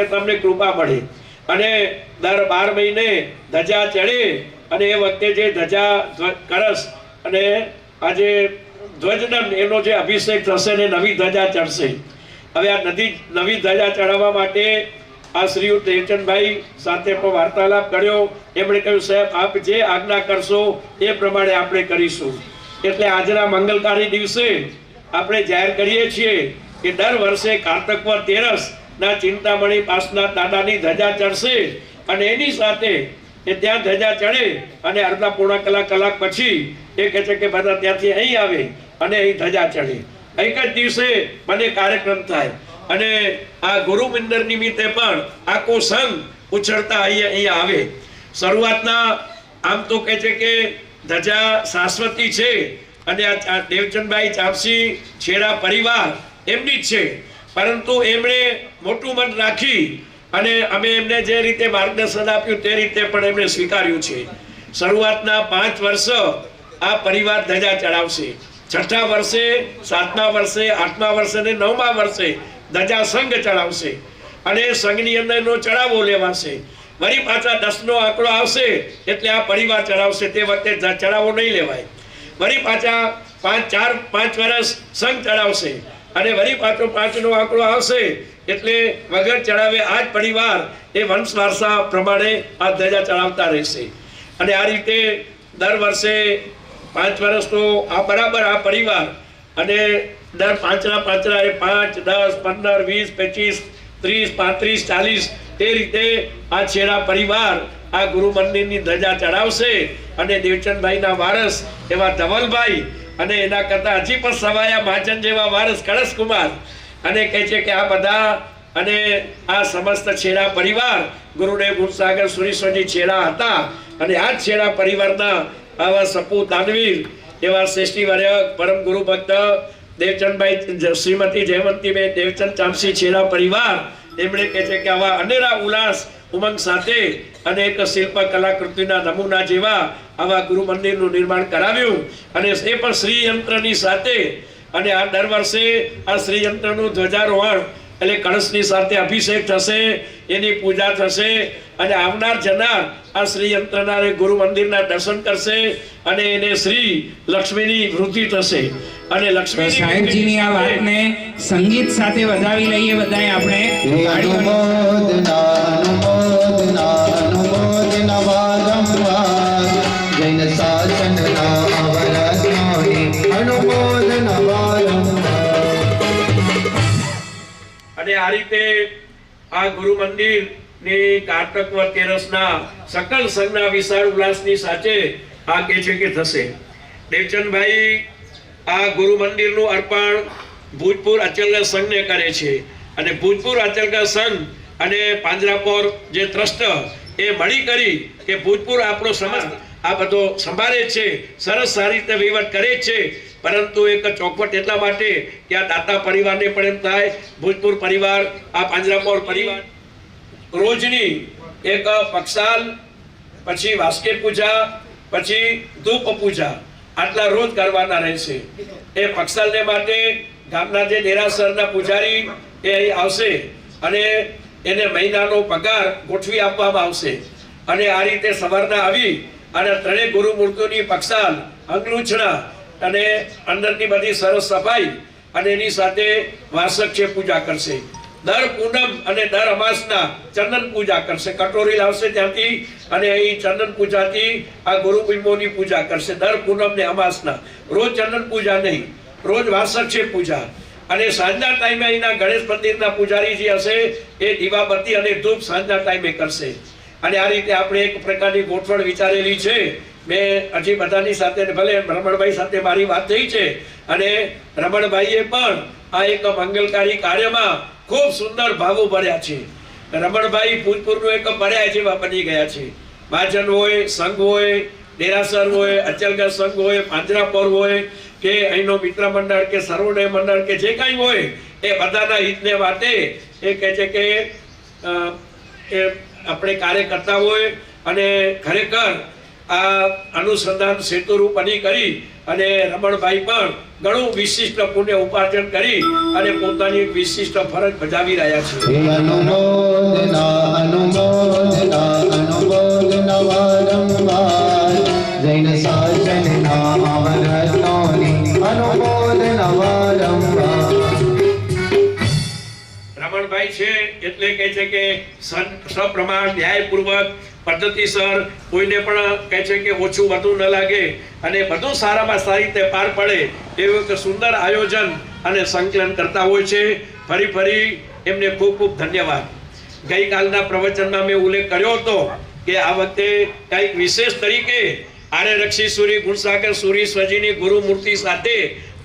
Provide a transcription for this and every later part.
કે તમને કૃપા મળે અને દર 12 મહિને ધજા ચડે અને એ વખતે જે ધજા કળશ અને આજે ધ્વજદંડ એનો જે અભિષેક થશે ને નવી ધજા ચડશે। હવે આ નવી ધજા ચડાવવા માટે આ શ્રીયુત દેવચંદભાઈ સાથે પણ વાર્તાલાપ કર્યો। એમણે કહ્યું સાહેબ આપ જે આજ્ઞા કરશો એ પ્રમાણે આપણે કરીશું। એટલે આજના મંગલકારી દિવસે આપણે જાહેર કરીએ છીએ કે દર વર્ષે કારતક વદ 13 ના ચિંતામણી પાસનાથ દાદાની ધજા ચડશે અને એની સાથે એ ત્યાં ધજા ચડે અને અડધા પોણા કલાક પછી એ કહે છે કે બધા ત્યાંથી અહીં આવે અને અહીં ધજા ચડે। એક જ દિવસે મને કાર્યક્રમ થાય અને આ ગુરુ મંદિર નિમિત્તે પણ આખો સંઘ ઉછળતા અહીંયા આવે। શરૂઆતના આમ તો કહે છે કે ધજા શાશ્વતી છે અને આ દેવચંદભાઈ ચાપસી છેડા પરિવાર એમની જ છે, પરંતુ એમણે મોટું મન રાખી અને અમે એમને જે રીતે માર્ગદર્શન આપ્યું તે રીતે પણ એમણે સ્વીકાર્યું છે। શરૂઆતના 5 વર્ષ આ પરિવાર ધજા ચડાવશે, 6થા વર્ષે 7મા વર્ષે 8મા વર્ષે અને 9મા વર્ષે ધજા સંઘ ચડાવશે અને સંઘની અંદરનો ચડાવો લેવાશે। વળી પાછા 10નો આંકડો આવશે એટલે આ પરિવાર ચડાવશે, તે વખતે ચડાવો નહીં લેવાય। વળી પાછા 5 વર્ષ સંઘ ચડાવશે અને વળી પાછો 5નો આંકડો આવશે એટલે વગર ચડાવે આ જ પરિવાર એ વંશ વારસા પ્રમાણે આ ધજા ચડાવતા રહેશે। અને આ રીતે દર વર્ષે 5 વર્ષનો આ બરાબર આ પરિવાર અને દર 5ના 5 10 15 20 25 30 35 40 તે રીતે આ છેડા પરિવાર આ ગુરુ મંદિરની ધજા ચડાવશે અને દેવચંદભાઈના વારસ એવા ધવલભાઈ અને એના કરતા હજી પણ સવાયા મહાજન જેવા વારસ કળશકુમાર અને કહે છે કે આ બધા અને આ સમસ્ત છેડા પરિવાર ગુરુદેવ ગુણસાગર સુરેશ્વરજી છેડા હતા અને આ જ છેડા પરિવારના આવા સપૂત દાનવીર એવા શ્રેષ્ઠીવર્ય પરમ ગુરુ ભક્ત દેવચંદભાઈ શ્રીમતી જયવંતીબેન દેવચંદ ચામસી છેડા પરિવાર એમણે કહે છે કે આવા અનેરા ઉલ્લાસ ઉમંગ સાથે અને એક શિલ્પ કલાકૃતિના નમૂના જેવા આવા ગુરુ મંદિરનું નિર્માણ કરાવ્યું અને એ પણ શ્રી યંત્રની સાથે અને આ દર વર્ષે આ શ્રી યંત્રનું ધ્વજારોહણ એટલે કળશની સાથે અભિષેક થશે, એની પૂજા થશે અને આવનાર જનાર આ શ્રી યંત્રના ગુરુ મંદિરના દર્શન કરશે અને એને શ્રી લક્ષ્મીની વૃદ્ધિ થશે અને લક્ષ્મી સાહેબજીની આ વાતને સંગીત સાથે વધાવી લઈએ બધાએ આપણે। અનુમોદના અનુમોદના અનુમોદના વારંવાર જૈન શાસનના અવરત્નોની અનુમોદના વારંવાર। અને આ રીતે આ ગુરુ મંદિર ની કારતક વદ 13ના સકલ સંઘના વિશાળ ઉલ્લાસની સાથે આ કહે છે કે થશે। દેવચંદભાઈ આ ગુરુ મંદિરનું અર્પણ ભૂજપુર અચલગઢ સંઘને કરે છે અને ભૂજપુર અચલગઢ સંઘ અને પાંજરાપોર જે ટ્રસ્ટ એ મળી કરી કે ભૂજપુર આપણો સમસ્ત આ બધો સંભાળે છે, સરસ સારી રીતે વહીવટ કરે છે, પરંતુ એક ચોખવટ એટલા માટે કે આ દાતા પરિવારને પણ એમ થાય ભૂજપુર પરિવાર આ પાંજરાપોર પરિવાર રોજની એક પક્ષાલ પછી વાસ્કે પૂજા પછી ધૂપ પૂજા આટલા રોજ કરવાના રહેશે। એ પક્ષાલને માટે ગામના જે દેરાસરના પૂજારી એ અહીં આવશે અને એને મહિનાનો પગાર ગોઠવી આપવામાં આવશે અને આ રીતે સવારના આવી અને ત્રણેય ગુરુ મૂર્તિઓની પક્ષાલ અંગલૂછણા અને અંદરની બધી સરસ સફાઈ અને એની સાથે વાર્ષિક છે પૂજા કરશે। દર પૂનમ અને દર અમાસના ચંદન પૂજા કરશે, કટોરી લાવશે ત્યાંથી અને અહીં ચંદન પૂજાથી આ ગુરુબિંબોની પૂજા કરશે। દર પૂનમ ને અમાસના રોજ ચંદન પૂજા નહીં, રોજ વાર્ષિક છે પૂજા અને સાંજના ટાઈમે અહીંના ગણેશ મંદિરના પૂજારી જે હશે એ દીવાબત્તી અને ધૂપ સાંજના ટાઈમે કરશે અને આ રીતે આપણે એક પ્રકારની ગોઠવણ વિચારેલી છે। મેં હજી બધાની સાથે ભલે રમણભાઈ સાથે મારી વાત થઈ છે અને રમણભાઈએ પણ આ એક મંગલકારી કાર્યમાં ખૂબ સુંદર ભાવો ભર્યા છે। રમણભાઈ ભૂતપૂરનું એક પર્યાય જેવા બની ગયા છે। મહાજન હોય, સંઘ હોય, દેરાસર હોય, અચલગઢ સંઘ હોય, પાંજરાપોર હોય કે અહીંનો મિત્ર મંડળ કે સર્વોદય મંડળ કે જે કંઈ હોય એ બધાના હિતને માટે એ કહે છે કે આપણે કાર્ય કરતા હોય અને ખરેખર આ અનુસંધાન સેતુરૂપ બની કરી અને રમણભાઈ પણ ઘણું વિશિષ્ટ પુણ્ય ઉપાર્જન કરી અને પોતાની વિશિષ્ટ ફરજ બજાવી રહ્યા છે। એટલે કહે છે કે સપ્રમાણ ન્યાયપૂર્વક પદ્ધતિસર, કોઈને પણ કહે છે કે ઓછું વધુ ન લાગે અને બધું સારામાં સારી રીતે પાર પડે એવું એક સુંદર આયોજન અને સંકલન કરતા હોય છે. ફરી એમને ખૂબ ખૂબ ધન્યવાદ. ગઈકાલના પ્રવચનમાં મેં ઉલ્લેખ કર્યો હતો કે આ વખતે કંઈક વિશેષ તરીકે આર્ય રક્ષી સૂરી ગુણસાગર સૂરી સ્વજીની ગુરુ મૂર્તિ સાથે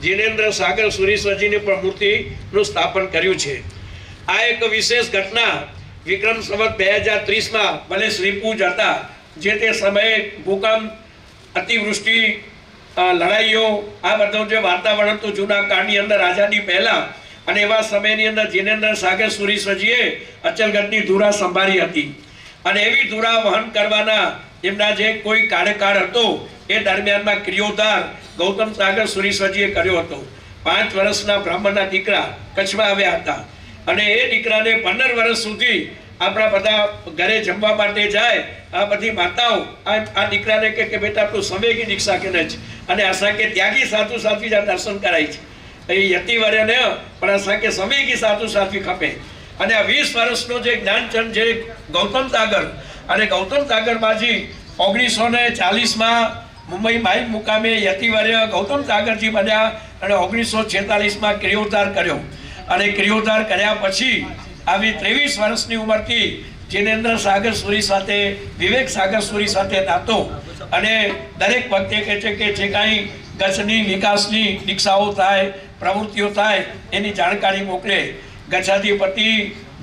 જીનેન્દ્ર સાગર સૂરી સ્વજીની પણ મૂર્તિનું સ્થાપન કર્યું છે. આ એક વિશેષ ઘટના વિક્રમ સંવત 2030માં ભલે શ્રીપૂજ હતા, જે તે સમયે ભૂકંપ, અતિવૃષ્ટિ, લડાઈઓ, આ બધું જે વાતાવરણ હતું જૂના કાળની અંદર આઝાદી પહેલા, અને એવા સમયની અંદર જીનેન્દ્ર સાગર સૂરી સ્વજીએ અચલગઢની ધુરા સંભાળી હતી. અને એવી ધુરા વહન કરવાના એમના જે કોઈ કાર્યકાળ હતો એ દરમિયાનમાં ક્રિયોધાર ગૌતમ સાગર સૂરી સ્વજીએ કર્યો હતો. 5 વર્ષના બ્રાહ્મણના દીકરા કચ્છમાં આવ્યા હતા અને એ દીકરાને 15 વર્ષ સુધી આપણા બધા ઘરે જમવા માટે જાય, આ બધી માતાઓ આ દીકરાને કે બેટા તું સંવેગી દીક્ષા કે જ, અને આશા કે ત્યાગી સાધુ સાધ્વી જ દર્શન કરાય છે. એ યતિવર્યને પણ આશા કે સંવેગી સાધુ સાધ્વી ખપે. અને આ 20 વર્ષનો જે જ્ઞાનચંદ જે ગૌતમ સાગર, અને ગૌતમ સાગર બાજી 1940માં મુંબઈ માઇલ મુકામે યતિવર્ય ગૌતમ સાગરજી બન્યા અને 1946માં ક્રિયોધાર કર્યો. અને ક્રિયોધાર કર્યા પછી આવી 23 વર્ષની ઉંમરથી જીનેન્દ્ર સાગર સૂરી સાથે, વિવેક સાગર સૂરી સાથે નાતો, અને દરેક વખતે કહે છે કે જે કાંઈ ગચ્છની વિકાસની દીક્ષાઓ થાય, પ્રવૃત્તિઓ થાય એની જાણકારી મોકલે. ગચ્છાધિપતિ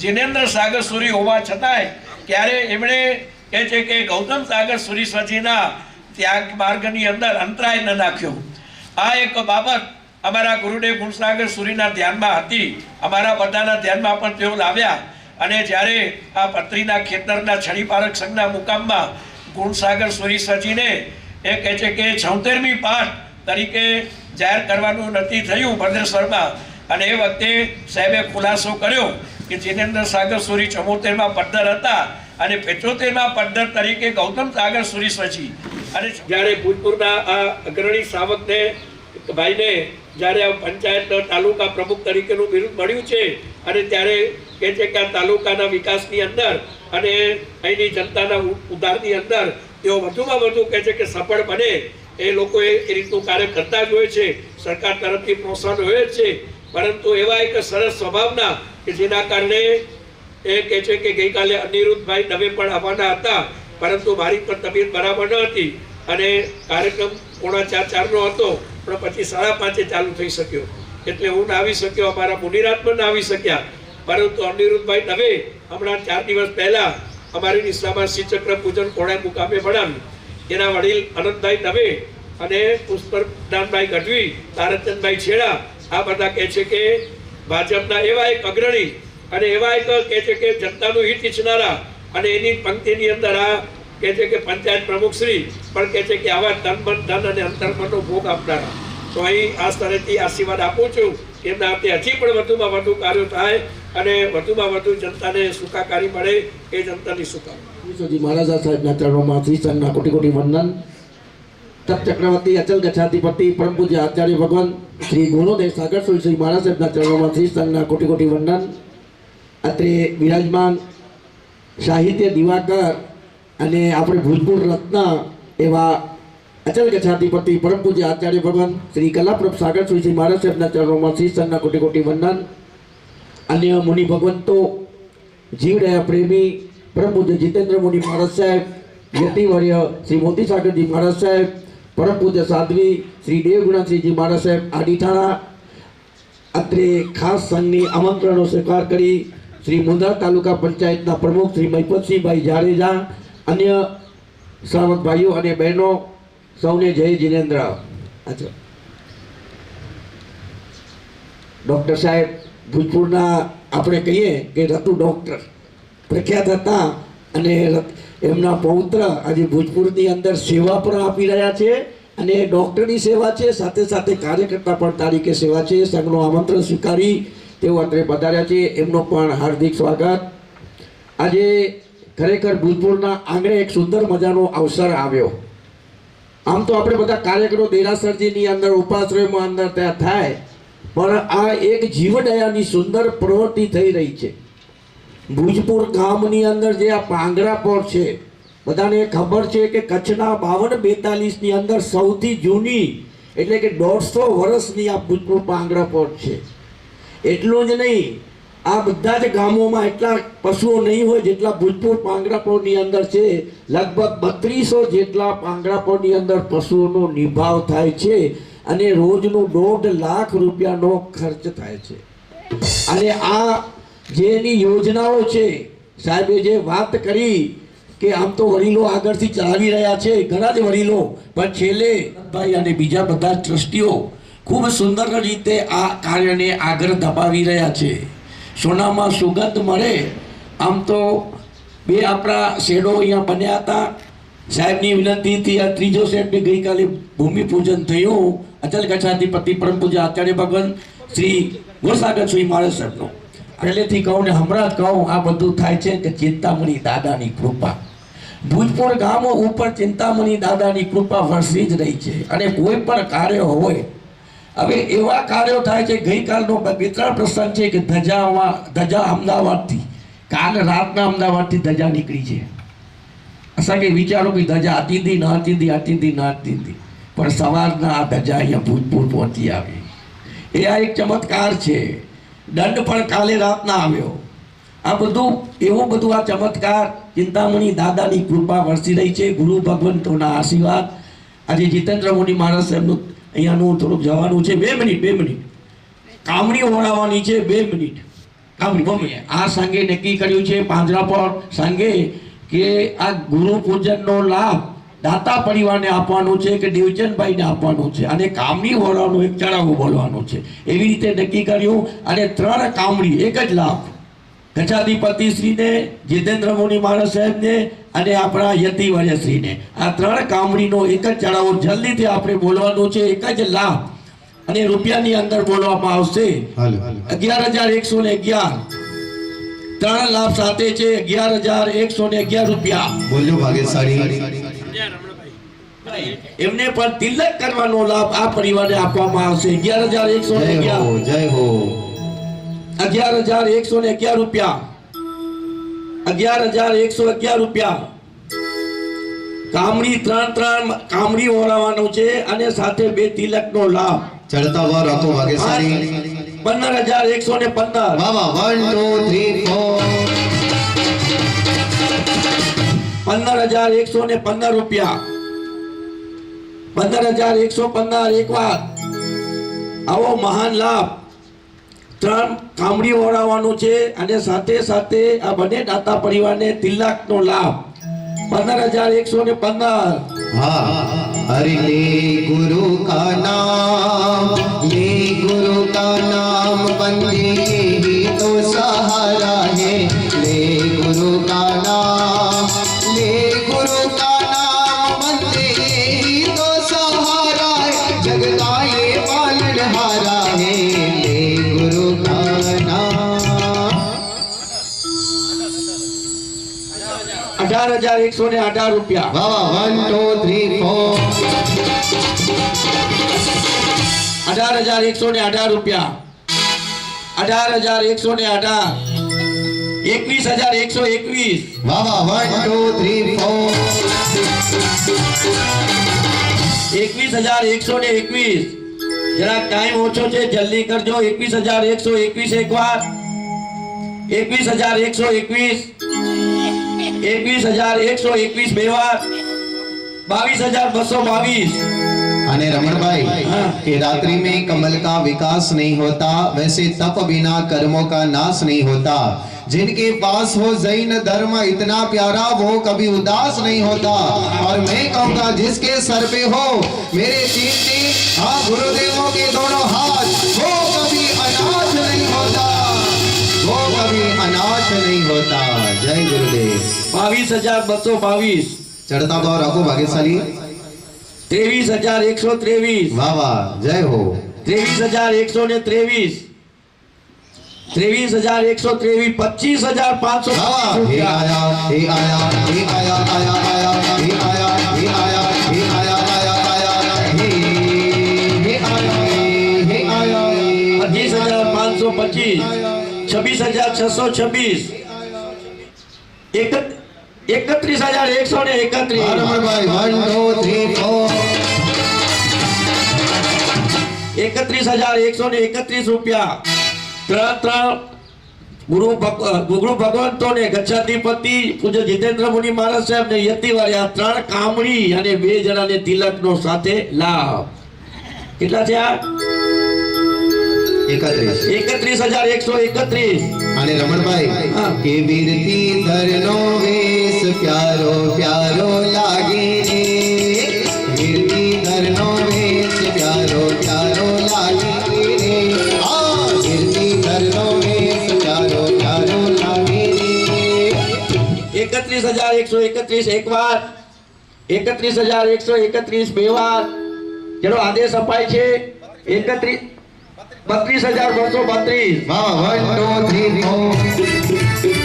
જીનેન્દ્ર સાગર સૂરી હોવા છતાંય ક્યારે એમણે કહે છે કે ગૌતમ સાગર સૂરી સ્વજીના ત્યાગ માર્ગની અંદર અંતરાય ન નાખ્યો. આ એક બાબત અમારા ગુરુદેવ ગુણસાગર સૂરીના ધ્યાનમાં હતી, અમારા બધાના ધ્યાનમાં પણ તેઓ લાવ્યા. અને જ્યારે આ પત્રીના ખેતરના છડીપારક સંઘના મુકામમાં ગુણસાગર સૂરી સ્વજીને એ કહે છે કે 76મી પાઠ તરીકે જાહેર કરવાનું નક્કી થયું ભદ્રેશ્વરમાં. અને એ વખતે સાહેબે ખુલાસો કર્યો કે જીનેન્દ્ર સાગર સૂરી 74માં પદ્ધર હતા અને 75માં પદ્ધર તરીકે ગૌતમ સાગર સૂરી સ્વજી. અને જ્યારે ભૂતપૂરના આ અગ્રણી સાવકને ભાઈને જ્યારે આ પંચાયત તાલુકા પ્રમુખ તરીકેનું બિરુદ મળ્યું છે, અને ત્યારે કહે છે કે આ તાલુકાના વિકાસની અંદર અને અહીંની જનતાના ઉદ્ધારની અંદર તેઓ વધુમાં વધુ કહે છે કે સફળ બને એ લોકોએ એ રીતનું કાર્ય કરતા જ હોય છે. સરકાર તરફથી પ્રોત્સાહન હોય જ છે, પરંતુ એવા એક સરસ સ્વભાવના કે જેના કારણે એ કહે છે કે ગઈકાલે અનિરુદ્ધભાઈ દવે પણ આવવાના હતા, પરંતુ મારી પણ તબિયત બરાબર ન હતી અને કાર્યક્રમ 4:45નો હતો, પણ પછી 5:30 ચાલુ થઈ શક્યો, એટલે હું ના આવી શક્યો, અમારા મુનિરાજ પણ ના આવી શક્યા. પરંતુ અનિરુદ્ધભાઈ દવે હમણાં 4 દિવસ પહેલા અમારી નિશામાં શ્રીચક્ર પૂજન કોણા મુકામે ભણાવ્યું. એના વડીલ અનંતભાઈ દવે અને પુષ્પદાનભાઈ ગઢવી, તારચંદભાઈ છેડા, આ બધા કહે છે કે ભાજપના એવા એક અગ્રણી અને એવા એક કહે છે કે જનતાનું હિત ઈચ્છનારા, અને એની પંક્તિની અંદર આ કહે છે કે પંચાયત પ્રમુખ શ્રી પણ કહે છે કે આવા તન મન ધન અને અંતર્મનનો ભોગ આપનારા. તો અહીં આ સ્તરેથી આશીર્વાદ આપું છું એમના હાથે હજી પણ વધુમાં વધુ કાર્યો થાય અને વધુમાં વધુ જનતાને સુખાકારી મળે, એ જનતાની સુખાકારી. મહારાજ સાહેબના ચરણોમાં શ્રી સંઘના કોટી કોટી વંદન. તત્ચક્રવર્તી અચલ ગચ્છાધિપતિ પરમ પૂજ્ય આચાર્ય ભગવાન શ્રી ગુણોદેવ સાગર શ્રી મહારાજ સાહેબના ચરણોમાં શ્રી સંઘના કોટી કોટી વંદન. અત્રે વિરાજમાન સાહિત્ય દિવાકર અને આપણે ભૂતપૂર્વ રત્ન એવા અચલ ગચ્છાધિપતિ પરમ પૂજ્ય આચાર્ય ભગવાન શ્રી કલાપ્રભ સાગર શ્રી મહારાજ સાહેબના ચરણોમાં શ્રી સંઘના કોટી કોટી વંદન. અન્ય મુનિ ભગવંતો, જીવદયા પ્રેમી પરમ પૂજ્ય જીતેન્દ્ર મુનિ મહારાજ સાહેબ, યતિવર્ય શ્રી મોતી સાગરજી મહારાજ સાહેબ, પરમ પૂજ્ય સાધ્વી શ્રી દેવગુણાશ્રીજી મહારાજ સાહેબ આડીઠાણા. અત્રે ખાસ સંઘની આમંત્રણો સ્વીકાર કરી શ્રી મુંદ્રા તાલુકા પંચાયતના પ્રમુખ શ્રી મહિપતસિંહભાઈ જાડેજા, અન્ય શ્રાવક ભાઈઓ અને બહેનો સૌને જય જીનેન્દ્ર. અચ્છા, ડૉક્ટર સાહેબ ભૂતપૂરના આપણે કહીએ કે રતુ ડૉક્ટર પ્રખ્યાત હતા, અને એમના પૌત્ર આજે ભૂતપૂરની અંદર સેવા પણ આપી રહ્યા છે, અને ડૉક્ટરની સેવા છે, સાથે સાથે કાર્યકર્તા પણ તરીકે સેવા છે. સંઘનું આમંત્રણ સ્વીકારી તેઓ અત્રે પધાર્યા છે, એમનો પણ હાર્દિક સ્વાગત. આજે ખરેખર ભૂતપૂરના આંગણે એક સુંદર મજાનો અવસર આવ્યો. આમ તો આપણે બધા કાર્યક્રમો દેરાસરજીની અંદર ઉપાશ્રયમાં અંદર ત્યાં થાય, પણ આ એક જીવદયાની સુંદર પ્રવૃત્તિ થઈ રહી છે. ભુજપુર ગામની અંદર જે આ પાંગરાપોર છે, બધાને ખબર છે કે કચ્છના 52-42 ની અંદર સૌથી જૂની એટલે કે 150 વર્ષની આ ભુજપુર પાંગરાપોર છે. એટલું જ નહીં, આ બધા જ ગામોમાં એટલા પશુઓ નહીં હોય જેટલા ભુજપુર પાંગરાપોરની અંદર છે. લગભગ 3200 જેટલા પાંગરાપોરની અંદર પશુઓનો નિભાવ થાય છે અને રોજનું 1.5 લાખ રૂપિયાનો ખર્ચ થાય છે. અને આ જેની યોજનાઓ છે, સાહેબે જે વાત કરી કે આમ તો વડીલો આગળથી ચલાવી રહ્યા છે, ઘણા જ વડીલો, પણ છેલ્લે ભાઈ અને બીજા બધા ટ્રસ્ટીઓ ખૂબ સુંદર રીતે આ કાર્યને આગળ ધપાવી રહ્યા છે. સોનામાં સુગંધ મળે. આમ તો બે આપણા શેડો અહીંયા બન્યા હતા. સાહેબની વિનંતીથી આ ત્રીજો શેડને ગઈકાલે ભૂમિપૂજન થયું. અચલ ગચ્છાધિપતિ પરમ પૂજ્ય આચાર્ય ભગવાન શ્રી ગુણસાગર શ્રી મહારાજ સાહેબનો. પહેલેથી કહું ને હમણાં જ કહું, આ બધું થાય છે કે ચિંતામણી દાદાની કૃપા. ભુજપુર ગામો ઉપર ચિંતામણી દાદાની કૃપા વરસી જ રહી છે. અને કોઈ પણ કાર્ય હોય, હવે એવા કાર્યો થાય છે. ગઈકાલનો મિત્ર પ્રસંગ છે કે ધજા અમદાવાદથી, કાલ રાતના અમદાવાદથી ધજા નીકળી છે. અસાંखे વિચારો કે ધજા આતીંદી ન આતીંદી, પણ સવારના આ ધજા અહીંયા ભુજપુર પહોંચી આવી. એ આ એક ચમત્કાર છે. દંડ પણ કાલે રાતના આવ્યો. આ બધું એવું બધું આ ચમત્કાર ચિંતામણી દાદાની કૃપા વરસી રહી છે. ગુરુ ભગવંતોના આશીર્વાદ. આજે જીતેન્દ્ર મુનિ મહારાજ સાહેબનું અહીંયાનું થોડુંક જવાનું છે. 2 મિનિટ કામણી ઓળાવવાની છે. 2 મિનિટ કામણી. આ સંઘે નક્કી કર્યું છે પાંજરાપોર સંઘે કે આ ગુરુ પૂજનનો લાભ દાતા પરિવારને આપવાનો છે કે દેવચંદભાઈને આપવાનો છે, અને કામણી ઓળાવવાનો એક ચડાવો બોલવાનો છે. એવી રીતે નક્કી કર્યું. અને 3 કામણી એક જ લાભ, ગચ્છાધિપતિ શ્રીને, જીતેન્દ્ર મુનિ મહારાજ સાહેબને અને આપણા યતિવર્યશ્રીને. આ 3 કામણીનો એક જ ચડાવો જલ્દીથી આપણે બોલવાનો છે. એક જ લાભ અને રૂપિયાની અંદર બોલવામાં આવશે. 11,111 3 લાભ સાથે છે. 11,111 રૂપિયા. બોલ્યો ભાગ્યશાળી. એમને પણ તિલક કરવાનો લાભ આ પરિવારને આપવામાં આવશે. 11,111. જય હો. 11,111 રૂપિયા. 11,111 રૂપિયા. કામણી 3 કામણી ઓળાવવાનું છે અને સાથે 2 તિલકનો લાભ. ચડતા વાર રાખો ભાગ્યશાળી. 15,115. વાહ વાહ. 1 2 3 4. 15,115 રૂપિયા. 15,115. એક વાર આવો મહાન લાભ. 3 કામડી ઓળાવવાનું છે અને સાથે સાથે આ બંને દાતા પરિવારને તિલકનો લાભ. 15,115. हाँ. अरे ले गुरु का नाम बंदे ही तो सहारा है. ले गुरु का नाम बंदे ही तो सहारा है. जग का ये पालनहारा है. ले गुरु का नाम. 18,118 રૂપિયા. वाह 1 2 3 4. 18,118 રૂપિયા. 18,118. 21,121. वाह वाह 1 2 3 4. 21,121. જરા ટાઈમ ઓછો છે, જલ્દી કરજો. 21,121 એક વાર. 21,121. 21,121 બે વાર. 22,222. अने रमन भाई कि रात्रि में कमल का विकास नहीं होता, वैसे तप बिना कर्मों का नाश नहीं होता. जिनके पास हो जैन धर्म इतना प्यारा, वो कभी उदास नहीं होता. और मैं कहूँगा जिसके सर पे हो मेरे 3 हाँ गुरुदेवों के दोनों हाथ, वो कभी अनाथ नहीं होता, वो कभी अनाथ नहीं होता. जय गुरुदेव. 22,222. चढ़ता भाव रखो भाग्यशाली. 23,123. वाह वाह जय हो. 23,123. 23,123. 25,500. हे आया हे आया हे आया आया आया हे आया हे आया हे आया आया आया हे आया हे आया. 25,525. 26,626. 31,131 હા રમણભાઈ 1 2 3 4 31,131 રૂપિયા ત્રણ ગુરુ ભગવંતો ને ગચ્છાધિપતિ પૂજ્ય જીતેન્દ્ર મુનિ મહારાજ સાહેબ ને યતિવારી આ 3 કામડી અને 2 જણાને તિલકનો સાથે લાભ કેટલા થયા 31,131 અને રમણભાઈ હા. કે વીરતી ધરનો વેશ પ્યારો પ્યારો લાગે રે વીરતી ધરનો વેશ પ્યારો પ્યારો લાગે રે આ વીરતી ધરનો વેશ પ્યારો પ્યારો લાગે રે 31,131 એક વાર 31,131 બે વાર ચલો આદેશ અપાય છે 32,232 વાહ 1 2 3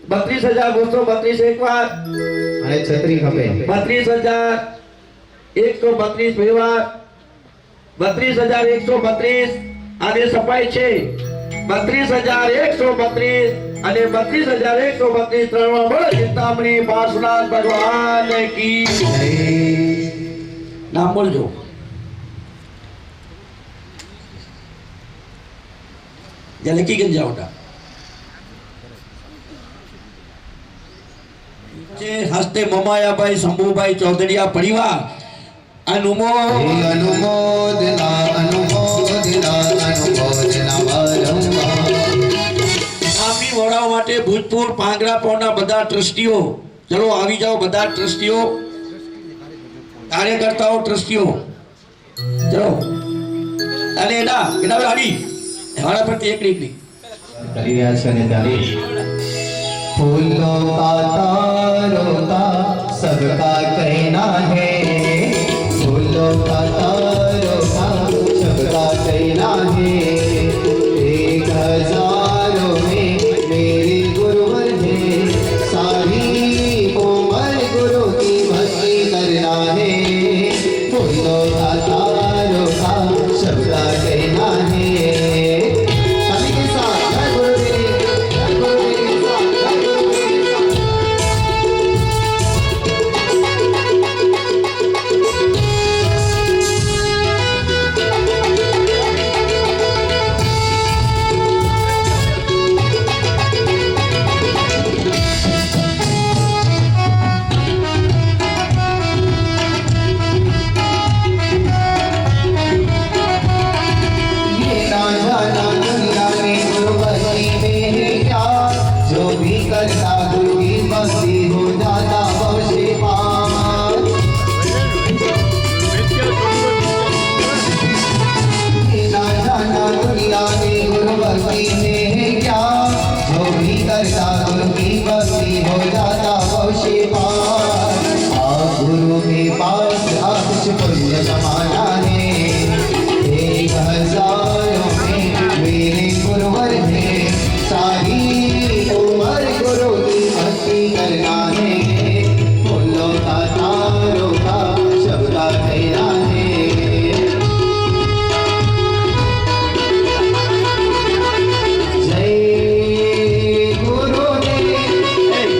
32,232 એક વાર અને છત્રી ખપે 32,132 બે વાર 32,132 આદેશ અપાય છે 32,132 અને 32,132 ત્રણમાં બોલો ચિંતામણી પાર્શ્વનાથ ભગવાન કી નામ બોલજો या लिखी गन जाओटा जे हस्ते ममायाभाई शंभुभाई चौधरीया परिवार अनुमोदना अनुमोदना अनुमोदना वारंવાર આપની વડાઓ માટે ભૂતપૂર્વ પાંગરા પોરના બધા ટ્રસ્ટીઓ ચલો આવી જાઓ બધા ટ્રસ્ટીઓ કાર્યકર્તાઓ ટ્રસ્ટીઓ ચલો અને એડા આવી हमारा प्रति एक नहीं કરી રહ્યા છે અને ત્યારે फूलों का तारों का सबका कहना है फूलों का तारों का सबका कहना है 1,000 में मेरे गुरुवर है सारी उम्र गुरु की भक्ति करना है फूलों का तारों का सबका कहना है सभी के साथ जय गुरुदेव के साथ जय गुरुदेव के साथ ये ना जाना दुनिया में गुरुभक्ति में है क्या जो भी करता गुरु की भक्ति हो जाता बहुशे पार ये ना जाना दुनिया में गुरुभक्ति में है क्या जो भी करता गुरु की भक्ति हो जाता बहुशे पार आप गुरु के पास आप कुछ पुण्य कमाना है 1,000 में मेरे गुरुवर है सारी उम्र गुरु की भक्ति करना है फूलों का तारों का सबका कहना है जय गुरुदेव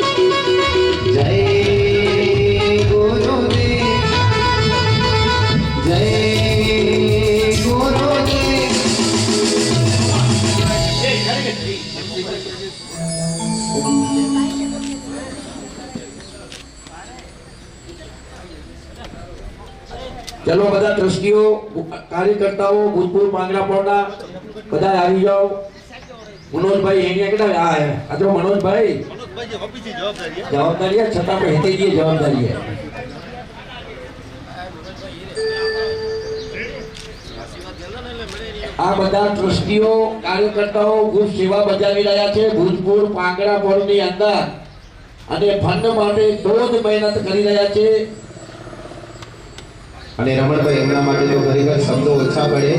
जय गुरुदेव जय गुरुदेव चलो બધા ટ્રસ્ટીઓ કાર્યકર્તાઓ ભૂતપૂર્વ માંગણા પોરના બધા આવી જાઓ મનોજભાઈ એની કેટલા આ જો મનોજભાઈ જવાબદારી है છતાં પણ હેતે જે જવાબદારી है આ બધા ટ્રસ્ટીઓ કાર્યકર્તાઓ ખૂબ સેવા બજાવી રહ્યા છે ભૂતપૂર્વ પાંગડા પોળની અંદર અને ફંડ માટે ખૂબ મહેનત કરી રહ્યા છે અને રમણભાઈ એમના માટે જો ખરેખર શબ્દો ઓછા પડે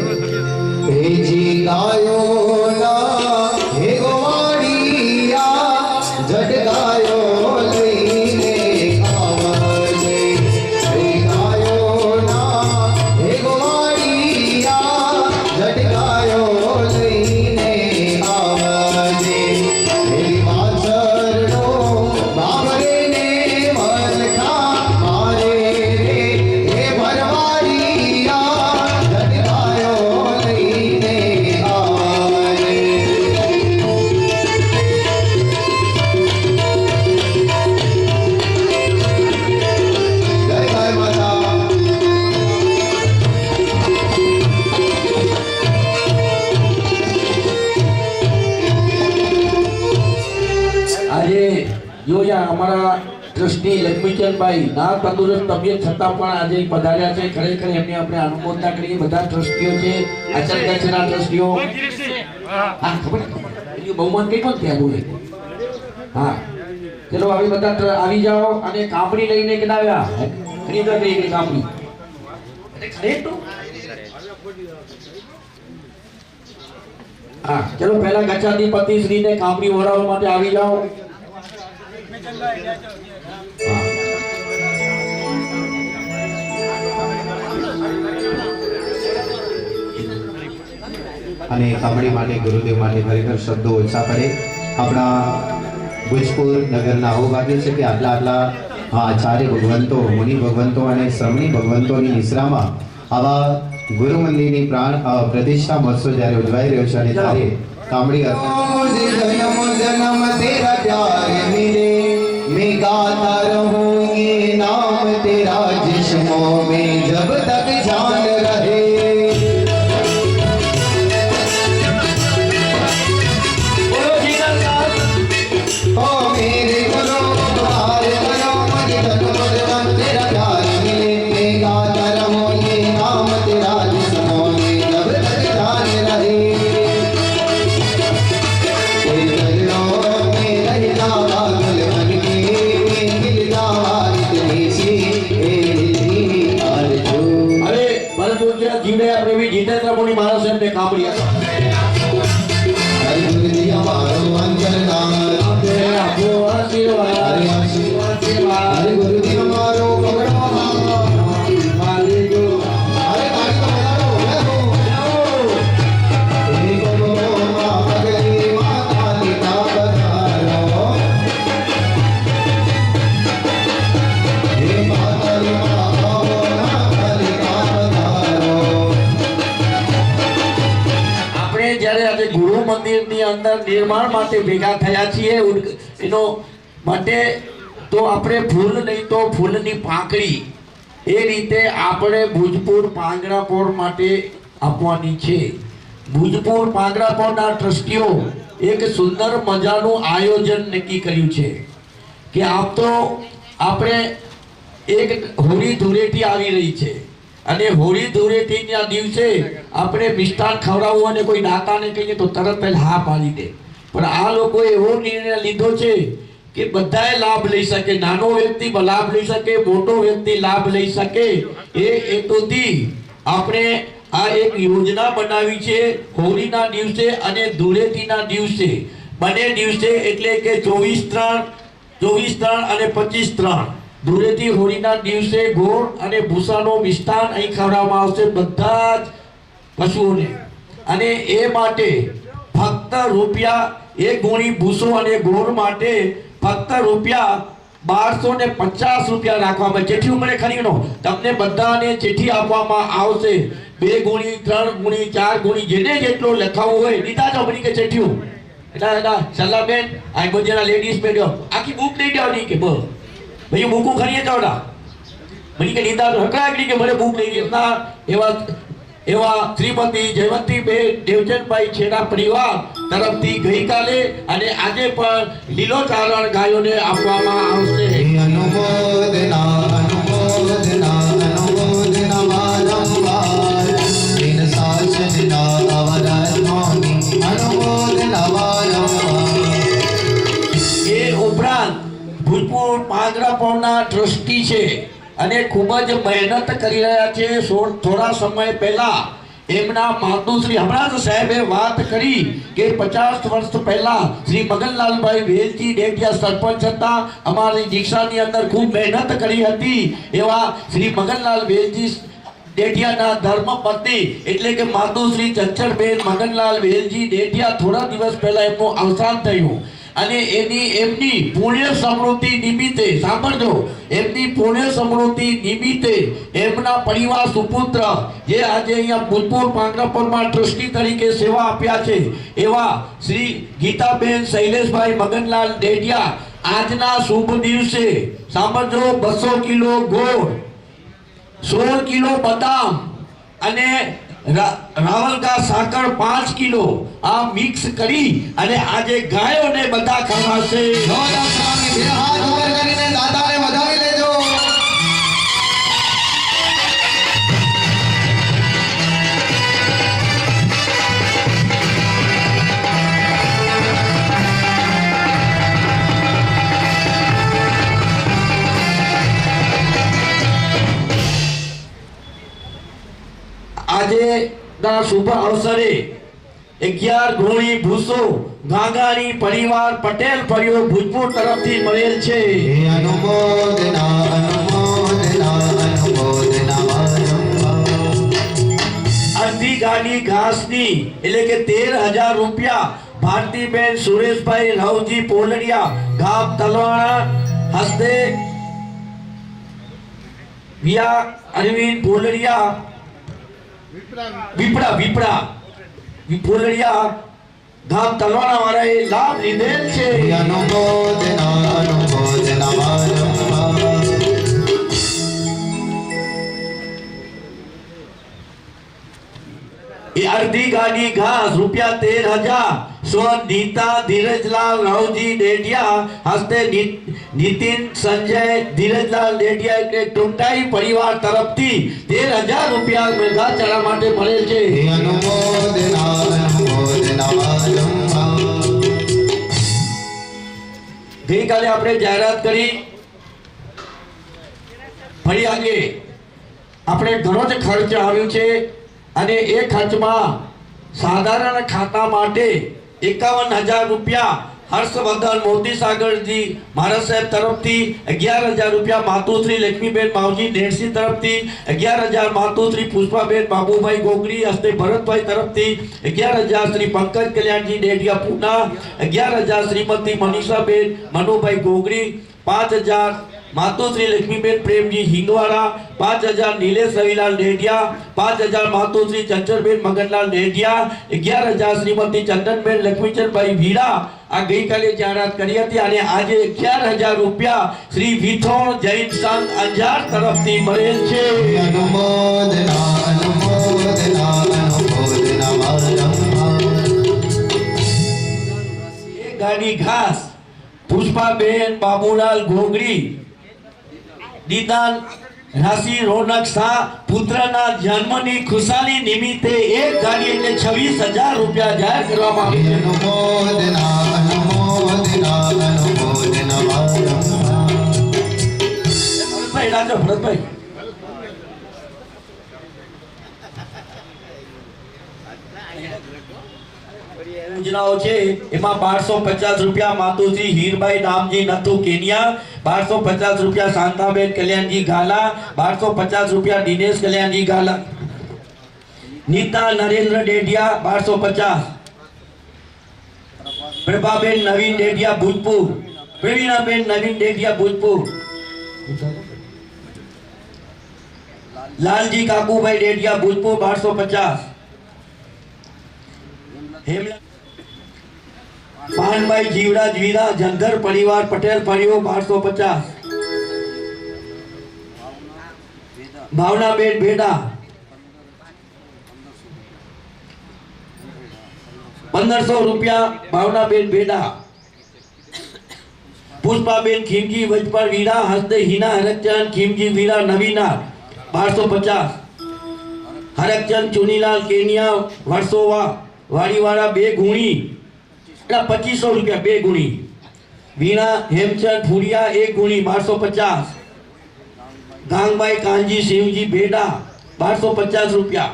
ભેજી ગાયોના હે ગોવાળિયા જટ ગાયો લઈને આવજે હે ગાયોના હે ગોવાળિયા જટ ગાયો લઈને આવજે જો યાર અમારા ટ્રસ્ટી લક્ષ્મીચંદભાઈ ના તંદુરસ્ત તબિયત છતાં પણ આજે પધાર્યા છે. ખરેખર એમની આપણે અનુમોદના કરીએ. બધા ટ્રસ્ટીઓ છે, અચલ કચ્છના ટ્રસ્ટીઓ. હા, ખબર એ બહુમાન કઈ પણ ત્યાં બોલે. હા, ચલો હવે બધા આવી જાઓ અને કાપડી લઈને કેટલા આવ્યા? ખરીદવા ગઈ કાપડી. ખરેખર હા, ચલો પહેલા ગચ્છાધિપતિ શ્રીને કાપડી ઓરાવવા માટે આવી જાઓ. અને કામડી માટે ગુરુદેવ માટે ખરેખર શબ્દો ઓછા પડે. આપણા ભુજપુર નગરના આવું ભાગ્ય છે કે આટલા આચાર્ય ભગવંતો, મુનિ ભગવંતો અને શ્રમણી ભગવંતોની નિશ્રામાં આવા ગુરુ મંદિરની પ્રાણ પ્રતિષ્ઠા મહોત્સવ જ્યારે ઉજવાઈ રહ્યો છે અને ત્યારે કામડી જન્મ જન્મ તેરા પ્યાર મિલે मैं गाता रहूं ये नाम तेरा जिस्मों में जब तक जान रहे. ओ मेरे गुरु तुम्हारे गुरु मुझे जन्म तेरा प्यार मिले मैं गाता रहूं ये नाम तेरा जिस्मों में जब तक जान रहे. तेरे चरणों में रहना पागल बन के અરે પરમ પૂજ્ય જીવદયા પ્રેમી જીતેન્દ્ર મુનિ મહારાજ એમને કાપડી ગુરુ મંદિરની અંદર નિર્માણ માટે ભેગા થયા છીએ એનો માટે તો આપણે ફૂલ નહીં તો ફૂલની પાંખડી એ રીતે આપણે ભુજપુર પાંજરાપોળ માટે આપવાની છે. ભુજપુર પાંજરાપોળના ટ્રસ્ટીઓ એક સુંદર મજાનું આયોજન નક્કી કર્યું છે કે આપ તો આપણે એક હોળી ધૂળેટી આવી રહી છે અને હોળી ધૂળેટીના દિવસે આપણે મિષ્ટાન ખવડાવવું અને કોઈ દાતાને કહીએ તો તરત પહેલા હા પાડી દે. પણ આ લોકોએ એવો નિર્ણય લીધો છે કે બધાએ લાભ લઈ શકે, નાનો વ્યક્તિ લાભ લઈ શકે, મોટો વ્યક્તિ લાભ લઈ શકે. એ હેતુથી આપણે આ એક યોજના બનાવી છે. હોળીના દિવસે અને ધૂળેટીના દિવસે બંને દિવસે એટલે કે 24/3 અને 25/3 ધૂળેટી હોળીના દિવસે ગોળ અને ભૂસાનો મિષ્ટાન અહીં ખવડાવવામાં આવશે બધા જ પશુઓને. અને એ માટે ફક્ત રૂપિયા એક ગુણી ભૂસો અને ગોળ માટે ફક્ત રૂપિયા 1250 રાખવામાં. ચિઠ્ઠી ઉમરે ખરીનો તમને બધાને ચિઠ્ઠી આપવામાં આવશે. 2 ગુણી 3 ગુણી 4 ગુણી જેને જેટલો લખાવવું હોય લીધા જાઓ બની કે ચિઠ્ઠીઓ. એટલે સલાહબેન આ બધાના લેડીઝ મેડમ આખી બુક લઈ જાવની કે બસ ભાઈ બુકું ખરીએ ચાવડા મને કે લીધા તો હકડાકડી કે મને બુક લઈ ગયા. એવા શ્રીમતી જયવંતીબેન દેવચંદભાઈ છેડા પરિવાર તરફથી ગઈકાલે અને આજે પણ લીલો ચારણ ગાયોને આપવામાં આવશે. અનુમોદના અનુમોદના અનુમોદના વારંવાર દિન સાચના અવરત્નોની અનુમોદના વારંવાર. એ ઉપરાંત ભુજપુર પાંજરાપોળના ટ્રસ્ટી છે અને ખૂબ જ મહેનત કરી રહ્યા છે. થોડા સમય પહેલા એમના માતુશ્રી હમણાં જ સાહેબે વાત કરી કે 50 વર્ષ પહેલા શ્રી મગનલાલભાઈ વેલજી ડેડિયા સરપંચ હતા. અમારી દીક્ષાની અંદર ખૂબ મહેનત કરી હતી. એવા શ્રી મગનલાલ વેલજી ડેડિયાના ધર્મપત્ની એટલે કે માતુશ્રી ચંચળબેન મગનલાલ વેલજી ડેડિયા થોડા દિવસ પહેલા એમનું અવસાન થયું અને એમની પુણ્ય સમૃદ્ધિ નિમિત્તે સાંભળજો, એમની પુણ્ય સમૃદ્ધિ નિમિત્તે એમના પરિવાર સુપુત્ર જે આજે અહીંયા ભુજપુર પાંજરાપોળમાં ટ્રસ્ટી તરીકે સેવા આપ્યા છે એવા શ્રી ગીતાબેન શૈલેષભાઈ મગનલાલ ડેડિયા આજના શુભ દિવસે સાંભળજો 200 કિલો ગોળ, 16 કિલો બદામ અને રાવલકા સાકર 5 કિલો આ મિક્સ કરી અને આજે ગાયોને બધા ખવડાવશે. બે હાથ ઉપર કરીને દાદાને વધાવી લેજો. આજે ના શુભ અવસરે 11 ગોળી ભૂસો ગાંગાની પરિવાર પટેલ ફળિયો ભુજપુર તરફથી મળેલ છે. હે અનુમોદના અનુમોદના અનુમોદના. અડધી ગાડી ઘાસની એટલે કે 13,000 રૂપિયા ભારતીબેન સુરેશભાઈ રાવજી પોલડિયા ગામ તલવાણા હસ્તે વિયા અરવિંદ પોલડિયા વિપડા પોલડિયા ગામ તલવાણા વાળાએ લાભ લીધેલ છે. હે અનુમોદના અનુમોદના. એ અડધી ગાડી ઘાસ રૂપિયા 13,000 સ્વ નીતા ધીરજલાલ રાવજી ડેડિયા હસ્તે નીતિન સંજય ધીરજલાલ ડેડિયા એટલે ટુંટાઈ પરિવાર તરફથી 13,000 રૂપિયા મેઘા ચડા માટે મળેલ છે. હે અનુમોદના અનુમોદના. ગઈકાલે આપણે જાહેરાત કરી ફરી આગે આપણે ઘણો જ ખર્ચ આવ્યો છે અને એ ખર્ચમાં સાધારણ ખાતા માટે 51,000 રૂપિયા હર્ષવર્ધન મોતીસાગરજી મહારાજ સાહેબ તરફથી 11,000 રૂપિયા માતુશ્રી લક્ષ્મીબેન માવજી નેરસી તરફથી 11,000 માતુશ્રી પુષ્પાબેન બાબુભાઈ ગોગરી હસ્તે ભરતભાઈ તરફથી 11,000 શ્રી પંકજ કલ્યાણજી ડેડિયા પૂના 11,000 શ્રીમતી મનીષાબેન મનુભાઈ ગોગરી 5,000 માતુશ્રી લક્ષ્મીબેન પ્રેમજી હિંગવાડા 5,000 નીલેશ રવિલાલ ડેડિયા 5,000 માતુશ્રી ચંચળબેન મગનલાલ ડેડિયા 11,000 શ્રીમતી ચંદનબેન લક્ષ્મીચંદભાઈ ભીડા આ ગઈકાલે જાહેરાત કરી હતી અને આજે 11,000 રૂપિયા શ્રી વિથોણ જૈન સંઘ અંજાર તરફથી મળેલ છે. અનુમોદના અનુમોદના અનુમોદના. એક ગાડી ઘાસ પુષ્પાબેન બાબુલાલ ગોગરી દીદાન રાશિ રોનક શાહ પુત્રના જન્મની ખુશાલી નિમિત્તે એક ગાડી એટલે 26,000 રૂપિયા જાહેર કરવામાં આવી છે. અનુમોદના અનુમોદના અનુમોદના. ભરતભાઈ રાજો ભરતભાઈ યોજનાઓ છે એમાં 1250 રૂપિયા માતુશ્રી હીરબાઈ નામજી નથુ કેનિયા 1250 રૂપિયા શાંતાબેન કલ્યાણજી ગાલા 1250 રૂપિયા દિનેશ કલ્યાણજી ગાલા નીતા નરેન્દ્ર ડેડિયા 1250 પ્રભાબેન નવીન ડેડિયા ભૂજપુર પ્રવીણાબેન નવીન ડેડિયા ભૂજપુર લાલજી કાકુભાઈ ડેડિયા ભૂજપુર 1250 હેમલા પાનભાઈ જીવરાજ વીરા જંગર પરિવાર પટેલ ફળિયો 1250 ભાવનાબેન ભેડા 1,500 રૂપિયા ભાવનાબેન ભેડા પુષ્પાબેન ખીમજી વજપર વીરા હસ્તે હિના હરકચંદ ખીમજી વીરા નવીના 1250 હરકચંદ ચુનીલાલ કેનિયા વર્ષોવા વાડીવાળા 2 ગુણી 2500 રૂપિયા 2 ગુણી વીણા હેમચંદ ફુરિયા 1 ગુણી 1250 ગાંગભાઈ કાનજી શિવજી ભેડા 1250 રૂપિયા.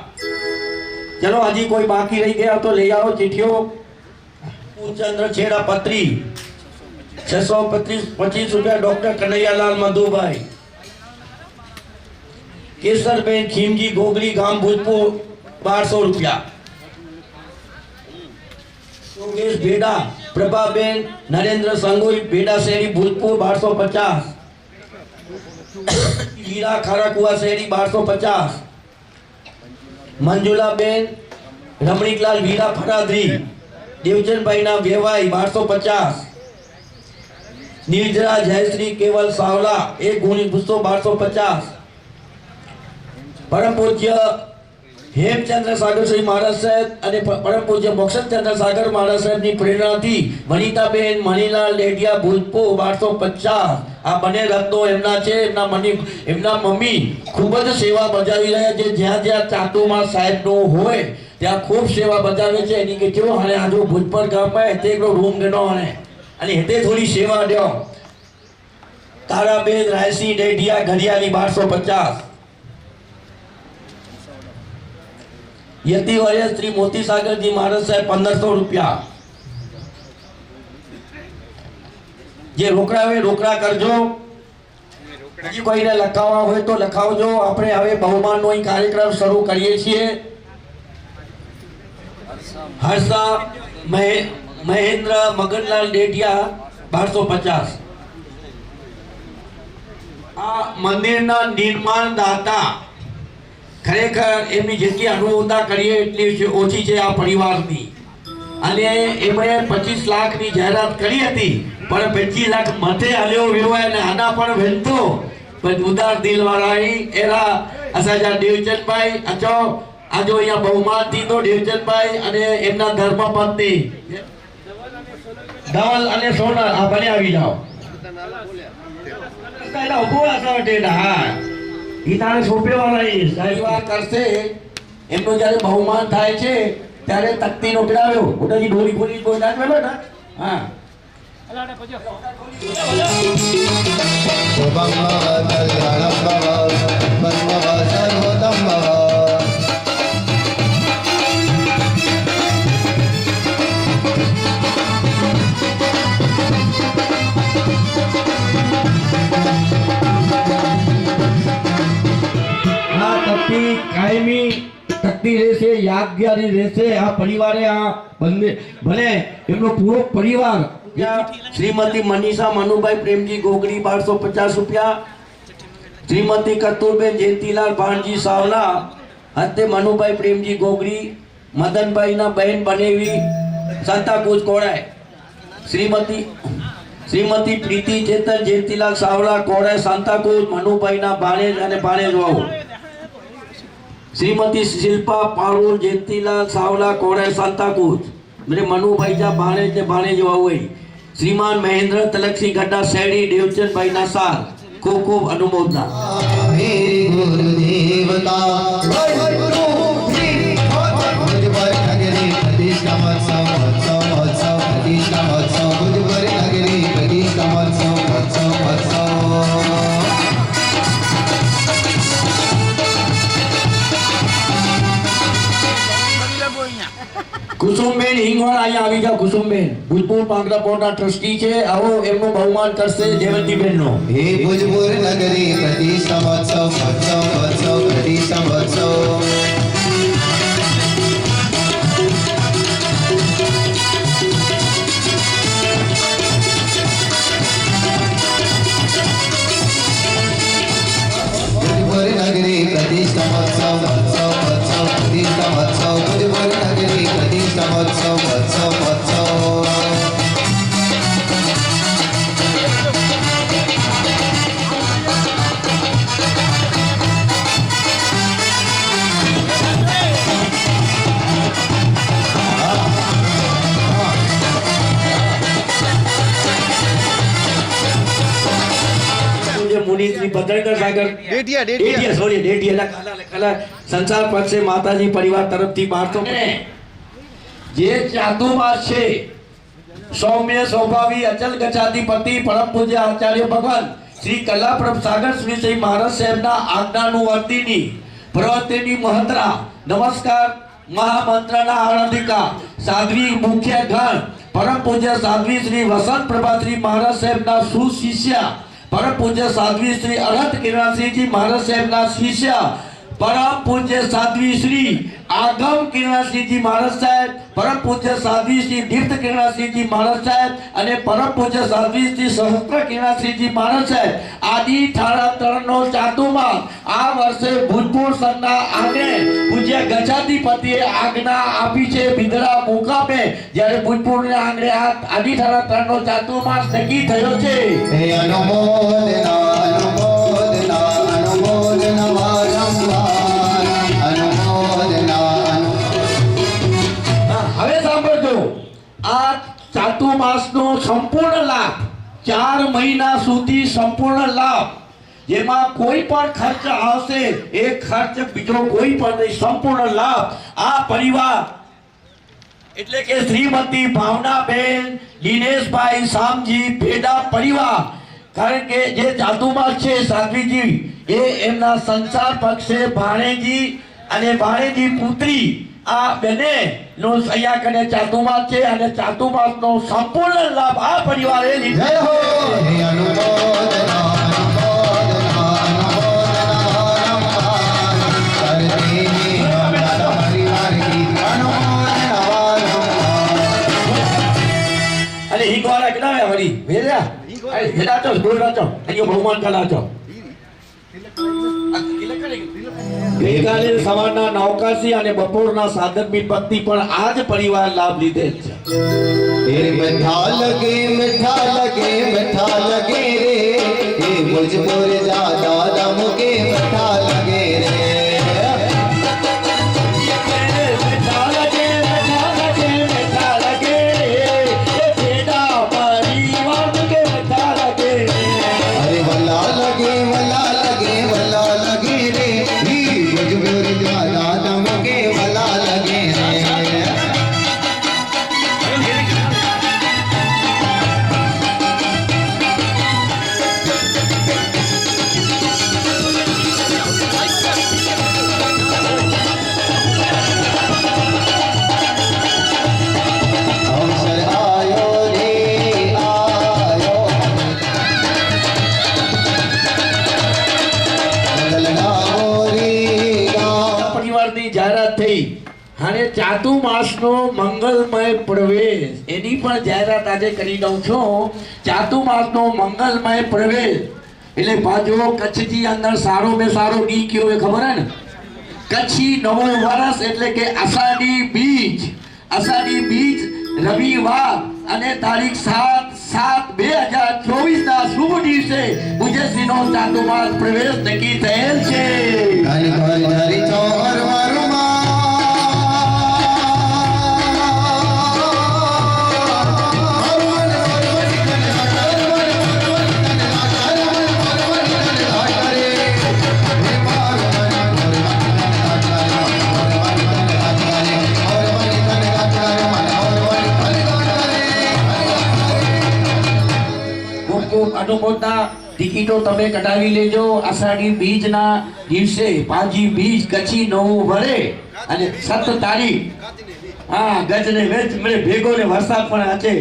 ચલો હજી કોઈ બાકી રહી ગયા તો લઈ આવો ચીઠીઓ. ચંદ્ર છેડા પત્રી 625 રૂપિયા ડોક્ટર કનૈયાલાલ મધુભાઈ કેસરબેન ખીમજી ગોગરી ગામ ભૂજપુર 1200 રૂપિયા યોગેશ ભેડા પ્રભાબેન નરેન્દ્ર સંગોઈ ભેડા શેરી ભૂજપુર 1250 હીરા ખારાકુવા શેરી 1250 મંજુલાબેન રમણીકલાલ વીરા ફરાદરી દેવચંદભાઈના વેવાઈ 1250 નિર્જરા જયશ્રી કેવલ સાવલા 1 ગુણી 1250 પરમ પૂજ્ય હેમચંદ્ર સાગરશ્રી મહારાજ સાહેબ અને પરમ પૂજ્ય મોક્ષચંદ્ર સાગર મહારાજ સાહેબની પ્રેરણાથી વનિતાબેન મણીલાલ ડેડિયા ભૂતપૂર 1250 આ બંને રત્નો એમના છે. એમના મમ્મી ખૂબ જ સેવા બજાવી રહ્યા છે. જ્યાં જ્યાં ચાતુમાં સાહેબનું હોય ત્યાં ખૂબ સેવા બજાવે છે. એની કે કેવો હાલે આજુ ભૂતપર ગામમાં તે એકલો રૂમ ગણો અને હેતે થોડી સેવા દ્યો. તારાબેન રાયસિંહ ડેડિયા ઘડિયાળી 1250. યતિવર્ય શ્રી મોતી સાગરજી મહારાજ સાહેબ 1500 રૂપિયા. જે રોકડા હોય રોકડા કરજો. હજી કોઈને લખાવવા હોય તો લખાવજો. આપણે હવે બહુમાનનો કાર્યક્રમ શરૂ કરીએ છીએ. હર્ષા મહેન્દ્ર મગનલાલ ડેડિયા 1250. આ મંદિરના નિર્માણ દાતા ખરેખર એમની જેટલી અનુમોદના કરીએ એટલી ઓછી છે આ પરિવારની. અને એમણે 25 લાખની જાહેરાત કરી હતી પણ 25 લાખ મથે હલ્યો વેવાય અને આના પણ વેલતો પણ ઉદાર દિલવાળા એરા અસાજા દેવચંદભાઈ અચો આજો અહીંયા બહુમાન દીધો દેવચંદભાઈ અને એમના ધર્મપત્ની ધવલ અને સોનલ આ બને આવી જાઓ. એના ઉભો આસા હા ઈતાને સોંપેવાળા સાહેબ કરશે. એમનો જ્યારે બહુમાન થાય છે ત્યારે તકતીનો પીડાવ્યો ઓટાજી ડોરી ખોલી કોઈ નાખવેલો ને હા શુભમ ભવ કલ્યાણમ ભવ મન્મવ સર્વોત્તમ ભવ. કાયમી તકતી રહેશે, યાદગારી રહેશે. આ પરિવારે આ ભલે એમનો પૂરો પરિવાર શ્રીમતી મનીષા મનુભાઈ પ્રેમજી ગોગડી 1250 રૂપિયા. શ્રીમતી કતુરબેન જયંતિલાલ ભાણજી સાવલા હતે મનુભાઈ પ્રેમજી ગોગડી મદનભાઈના બહેન બનેવી સંતાકુજ કોડાય. શ્રીમતી પ્રીતિ ચેતન જયંતિલાલ સાવલા કોડાય સંતાકુજ મનુભાઈના ભાણેજ અને ભાણેજ વહુ. श्रीमती शिल्पा पारुल जयंतीलाल सावला कोड़े सांताक्रूज मेरे मनुभाई जा भाणे जो हुए. श्रीमान महेंद्र तलक सिंह गड्ढा सैडी देवचंद भाई ना साल खूब खूब अनुमोदना. मेरे गुरुदेवता भुजबर नगरी प्रतिष्ठा महोत्सव महोत्सव महोत्सव प्रतिष्ठा महोत्सव भुजबर नगरी प्रतिष्ठा महोत्सव महोत्सव महोत्सव. कुसुमबेन हिंगवाड़ा અહીંયા આવી જાવ. कुसुमबेन ભૂતપૂર્વ પાંગરા બોર્ડના ટ્રસ્ટી છે. આવો એમનું બહુમાન કરશે જયવંતીબેન નો. हे भुजपुर नगरी प्रतिष्ठा महोत्सव महोत्सव महोत्सव प्रतिष्ठा महोत्सव. भुजपुर नगरी प्रतिष्ठा महोत्सव महोत्सव महोत्सव प्रतिष्ठा महोत्सव भुजपुर नगरी प्रतिष्ठा महोत्सव महोत्सव महोत्सव. मुनि श्री भद्रकर सागर डेटिया सॉरी डेटिया कला संसार पद से माताजी परिवार तरफ थी 1200 जे चातुमास छे सौम्य स्वभावी अचल गच्छाधिपति परम पूज्य आचार्य भगवान श्री कलाप्रभ सागर श्री श्री महाराज साहेबना આજ્ઞાનું વર્તીની પ્રવૃત્તિની મહત્રા નમસ્કાર મહામંત્રના આરાધિકા સાધ્વી મુખ્ય ગણ પરમ પૂજ્ય સાધ્વી શ્રી વસંત પ્રભાશ્રી महाराज साहेबना સુશિષ્ય परम पूज्य साध्वी श्री अरहत किरणसिंह जी महाराज साहेबना शिष्य परम पूज्य साध्वी श्री आगम किरणसिंह जी महाराज साहेब परम पूज्य साध्वी श्री दीप्त किरणसिंह जी महाराज साहेब અને પરમ પૂજ્ય સાધ્વી શ્રી સહસ્ત્ર કિરણસિંહ जी महाराज साहेब આદિ ઠારા તરણનો ચાતુમાં આ વર્ષે ભૂતપૂર્વ સંના આને પૂજ્ય ગજાધિપતિએ આજ્ઞા આપી છે બિદડા મુકામે જ્યારે ભૂતપૂર્વના આંગણે આદિ ઠારા તરણનો ચાતુમાસ નક્કી થયો છે. हे अनुमोदना अनुमोदना अनुमोदना वारंवार अनुमोदना ચાતુર્માસનો સંપૂર્ણ લાભ 4 મહિના સુધી સંપૂર્ણ લાભ, જેમાં કોઈ પણ ખર્ચ આવશે એ ખર્ચ બીજો કોઈ પણ નહીં, સંપૂર્ણ લાભ આ પરિવાર એટલે કે શ્રીમતી ભાવનાબેન દિનેશભાઈ શામજી ભેડા પરિવાર, કારણ કે જે ચાતુર્માસ છે સાધ્વીજી એ એમના સંસાર પક્ષે ભાણેજી અને ભાણેજી પુત્રી આ બંને નો સહ્યા કરીને ચાતુર્માસ છે અને ચાતુર્માસનો સંપૂર્ણ લાભ આ પરિવારે લીધો. જય હો હે અનુમોદના કરતે હમારા પરિવાર કી અનુમોદના. અને હિંગ વાળા કેટલા આવ્યા વળી ભેજા ભેડા છો ગોળ રાચો અહીંયા ભગવાન કલા છો. ગઈકાલે સવારના નવકાશી અને બપોરના સાધકની પત્ની પણ આ જ પરિવાર લાભ લીધે છે. મીઠા લગે રે એ મુझको ज्यादा दम के मीठा लगे रे. ચાતુર્માસનો મંગલમય પ્રવેશ એની પણ જાહેરાત આજે કરી દઉં છું. ચાતુર્માસનો મંગલમય પ્રવેશ એટલે બાજુ કચ્છની અંદર સારો મે સારો દી કયો એ ખબર હે ને? કચ્છી નવું વર્ષ એટલે કે અષાઢી બીજ રવિવાર અને તારીખ 7/7/2024 ના શુભ દિવસે ઉજેસીનો ચાતુર્માસ પ્રવેશ નક્કી થયેલ છે. અનુમોદના ટિકિટો તમે કઢાવી લેજો. અષાઢી બીજના દિવસે પાજી બીજ કચ્છી નવું વરે અને 7 તારીખ હા ગજ ને વેચ મળે ભેગો ને વરસાદ પણ હશે.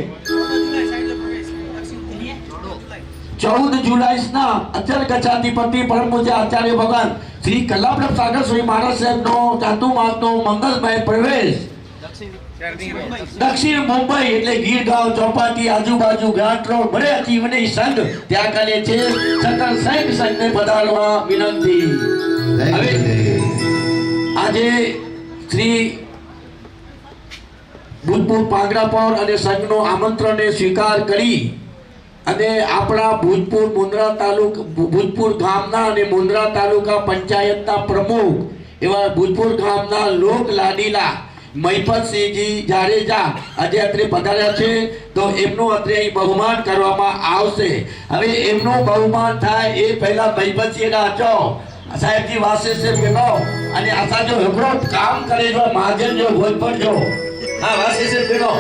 14 જુલાઈ ના અચલ ગચ્છાધિપતિ પરમ પૂજ્ય આચાર્ય ભગવાન શ્રી કલ્લાપ્રભ સાગર શ્રી મહારાજ સાહેબ નો ચાતુર્માસનો મંગલમય પ્રવેશ દક્ષિણ મુંબઈ એટલે ગીરગાંવ ચોપાટી આજુબાજુ ઘાટ રોડ બડે જીવની સંઘ ત્યાં કાલે છે. સકલ સંઘને પધારવા વિનંતી. હવે આજે શ્રી ભૂતપૂર્વ પાંગરાપોર અને સંઘનો આમંત્રણને સ્વીકાર કરી અને આપણા ભૂતપૂર ગામના અને મુન્દ્રા તાલુકા પંચાયતના પ્રમુખ એવા ભૂતપૂર ગામના લોક લાડીલા મહિપતસિંહજી જાડેજા આજે અત્રે પધાર્યા છે, તો એમનું અત્રે અહીં બહુમાન કરવામાં આવશે. હવે એમનું બહુમાન થાય એ પહેલા મહિપતસિંહના આચો સાહેબજી વાસે છે પેલો અને આસા જો હકડો કામ કરે જો મહાજન જો ભોજપર જો હા વાસે છે પેલો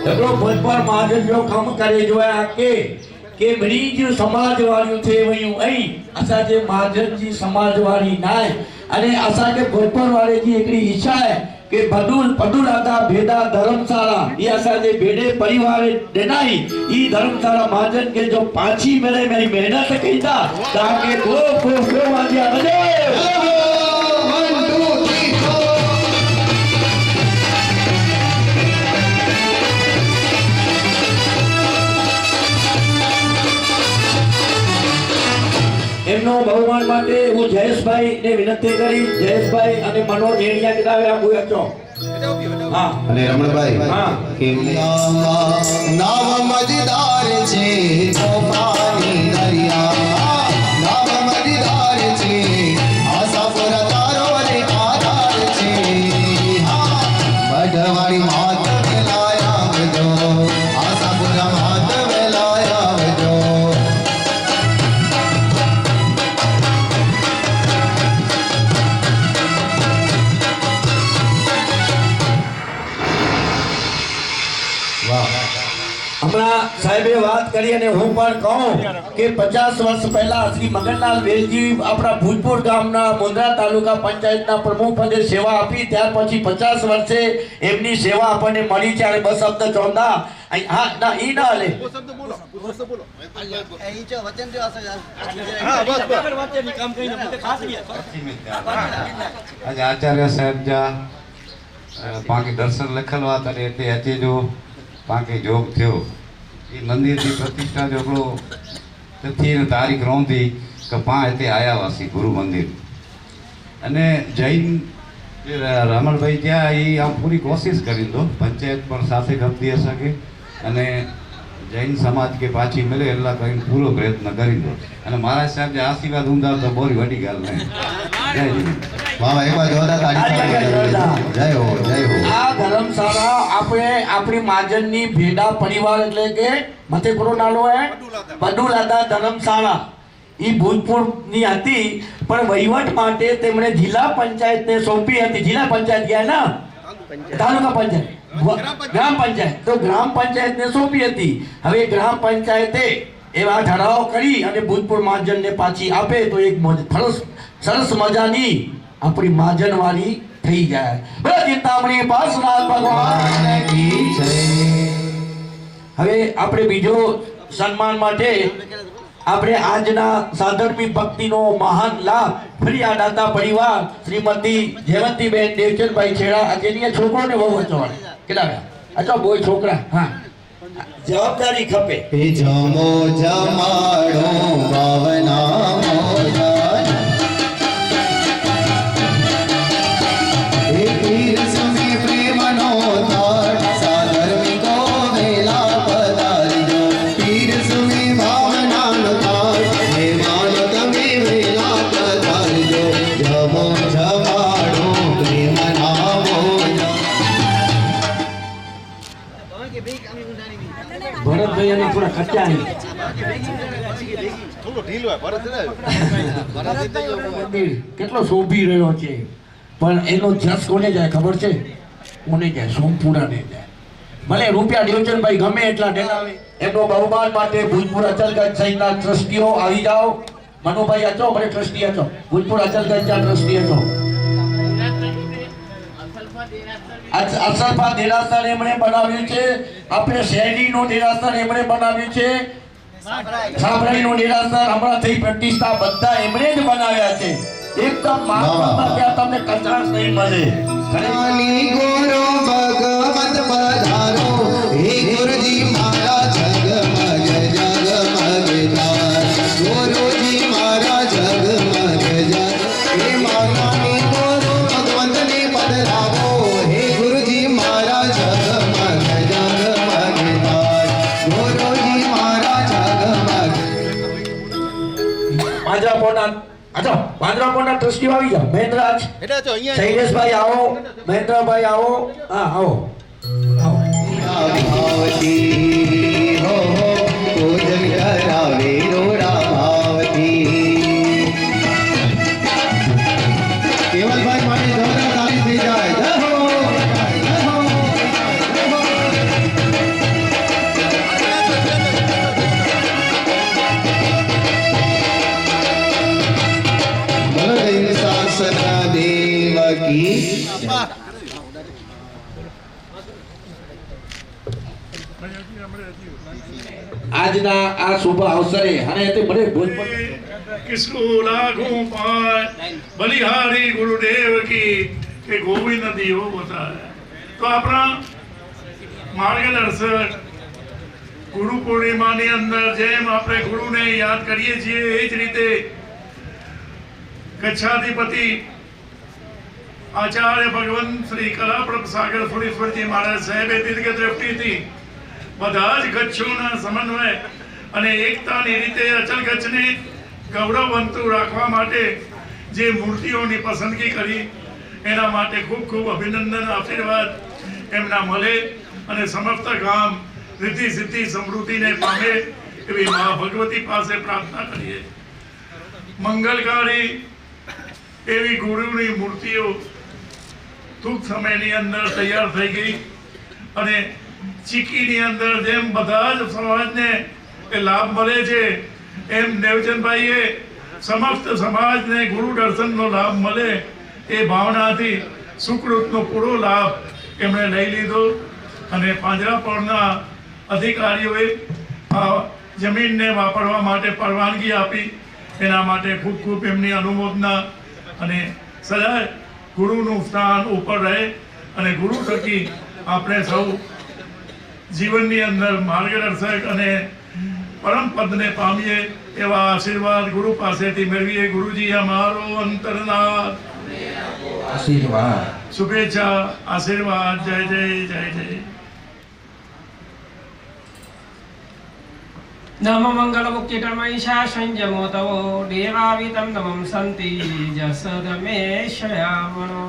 હકડો ભોજપર મહાજન જો કામ કરે જો આ કે મરી જો સમાજ વાળું છે વયું અહીં આસા જે મહાજનજી સમાજ વાળી નાય અને આસા કે ભોજપર વાળેજી એકડી ઈચ્છા है કે પદુલાદા ભેદા ધર્મશાળા ये असांजे भेड़े परिवार देनाई ई धर्मशाला महाजन के जो पांची मेरे मेरी मेहनत कई था ताकि को वाजिया बजे 1 2 3 એમનો બહુમાન માટે હું જયેશભાઈ ને વિનંતી કરી. જયેશભાઈ અને મનોજ એડિયા કીધાવે આ કોઈ હતો હા અને રમણભાઈ હા કે નાવ મજદાર છે તોફાની દરિયા નાવ મજદાર છે આશાપુર તારો રે આધાર છે હા બઢવાળી માત લાયા જો આશાપુર સાહેબે વાત કરી અને હું પણ કહું કે 50 વર્ષ પહેલા શ્રી મગનલાલ વેલજી આપણા ભૂતપુર ગામના મુંદ્રા તાલુકા પંચાયતના પ્રમુખ પદે સેવા આપી. ત્યાર પછી 50 વર્ષે એમની સેવા આપણને મળી છે. અને બસ શબ્દ ચોંદા હા ના ઈ ના લે આજે આચાર્ય સાહેબ જા पाके दर्शन लखल हुआ तॾहिं हिते अचे जो पाके जोग थियो ई मंदिर जी प्रतिष्ठा जो हिकिड़ो तिथि ऐं तारीख़ रहंदी कि पाण हिते आया हुआसीं गुरु मंदिर अने जैन रमण भाई क्या ई आउं पूरी कोशिश करींदो पंचायत पण साथे खपंदी असांखे अने जैन समाज के पाછી मिले એટલા કરીને પૂરો પ્રયત્ન કરીંદો અને મહારાજ સાહેબ જે આશીર્વાદ ઊંધા તો બહુ વડી ગાલ નહીં. જય જી. વાહ એક વાર જોરદાર તાળી. જય હો જય હો. આ ધર્મશાળા આપણે આપણી માજનની ભેડા પરિવાર એટલે કે મથેપુરો નાલો હે બડુલાદા ધર્મશાળા ઈ ભૂતપૂર્વની હતી પણ વહીવટ માટે તેમણે જિલ્લા પંચાયતને સોંપી હતી. જિલ્લા પંચાયત ગયા ના તાલુકા પંચાયત ગ્રામ પંચાયત તો ગ્રામ પંચાયતને સોંપી હતી. હવે ગ્રામ પંચાયતે એવા ઠરાવ કરી અને ભૂતપૂર્વ મહાજનને પાછી આપે તો એક સરસ મજાની આપણી મહાજન વાળી થઈ જાય. બસ ચિંતામણી પાસનાથ ભગવાન કી જય. હવે આપણે બીજો સન્માન માટે આપણે આજના સાધર્મી ભક્તિનો મહાન લાભ ફરી આ દાતા પરિવાર શ્રીમતી જયવંતીબેન દેવચંદભાઈ છેડા જેની છોકરો ને બહુ વચવાડે કેટલા અચ્છા બોય છોકરા હા જવાબદારી ખપે. જમો જમાડો ભાવના મોજાન એ પીર સુમી પ્રેમનો થાળ સાધર્મિકો વેલા પધારજો. પીર સુમી ભાવનાનો થાળ મહેમાન તમે વેલા પધારજો. જમો જમાડો પ્રેમના મોજાન. ભરતભાઈ અને થોડા કચ્ચા કેટલો શોભી રહ્યો છે પણ એનો જસ કોને જાય ખબર છે? કોને જાય? સોમપુરાને જાય. ભલે રૂપિયા દેવચંદભાઈ ગમે એટલા ઢેલાવે એમનો બહુમાન માટે ભૂતપૂર અચલગંજ સહિતના ટ્રસ્ટીઓ આવી જાઓ. મનુભાઈ અચો મને ટ્રસ્ટી અચો ભૂતપૂર અચલગંજના ટ્રસ્ટી અચો. અસરફા દેરાસર એમણે બનાવ્યું છે. આપણે શેરડીનું દેરાસર એમણે બનાવ્યું છે. સાબરાઈનું દેરાસર હમણાં થઈ પ્રતિષ્ઠા બધા એમણે જ બનાવ્યા છે. એકદમ મહાત્મા ત્યાં તમને કચાશ નહીં મળે. કાલી ગોરો ભગવત પધારો હે ગુરુજી મારા જગમગ જગમગ તાર. ગુરુજી મારા જગમગ જગ હે મારાની ગોરો ભગવંતને પધરાવો. હે ગુરુજી મારા જગમગ જગમગ તાર. ગુરુજી મારા જગમગ. પાંજરાપોળના ટ્રસ્ટીઓ આવી જાઓ. મહેન્દ્રરાજ શૈલેષભાઈ આવો. મહેન્દ્રભાઈ આવો. હા આવો ભાવતી હો પૂજન કરાવે રોડા ભાવતી. કેવલભાઈ માટે જોરદાર તાળી થઈ જાય. જય હો જય હો જય હો. ભલે શાસન દેવ કી આજના આ શુભ અવસરે અને તે બડે ભોજપુર किसको लाखों पाए बलिहारी गुरुदेव की કે ગોવિંદ દીવો બતાવ્યા. તો આપણા માર્ગદર્શક ગુરુ પૂર્ણિમાની અંદર જેમ આપણે ગુરુને યાદ કરીએ છીએ એ જ રીતે કચ્છાધિપતિ આચાર્ય ભગવાન શ્રી કલાપ્રભ સાગર સુરેશ્વરજી મહારાજ સાહેબે દીર્ઘ દ્રષ્ટિથી બધા જ કચ્છોના સમન્વય અને એકતાની રીતે અચલ કચ્છને ગૌરવવંતું રાખવા માટે જે મૂર્તિઓની પસંદગી કરી એના માટે ખૂબ ખૂબ અભિનંદન આશીર્વાદ એમના મળે અને સમસ્ત ગામ રિદ્ધિ સિદ્ધિ સમૃદ્ધિને પામે એવી મા ભગવતી પાસે પ્રાર્થના કરીએ. મંગલકારી એવી ગુરુની મૂર્તિઓ ટૂંક સમયની અંદર તૈયાર થઈ ગઈ અને ચીકીની અંદર જેમ બધા જ સમાજને એ લાભ મળે છે એમ દેવચંદભાઈએ સમસ્ત સમાજને ગુરુ દર્શનનો લાભ મળે એ ભાવનાથી સુકૃતનો પૂરો લાભ એમણે લઈ લીધો અને પાંજરાપોળના અધિકારીઓએ આ જમીનને વાપરવા માટે પરવાનગી આપી એના માટે ખૂબ ખૂબ એમની અનુમોદના અને સદાય ગુરુનું સ્થાન ઉપર રહે અને ગુરુ થકી આપણે સૌ જીવનની અંદર માર્ગદર્શક અને પરમ પદને પામીએ એવા આશીર્વાદ ગુરુ પાસેથી મેળવીએ. ગુરુજી અમારો અંતરનાથ આશીર્વાદ શુભેચ્છા આશીર્વાદ. જય જય જય જય. नम मंगल मुक्तिटमैषा संयमो तवो देवावितं नमं सन्ति जसदमेशयामनो.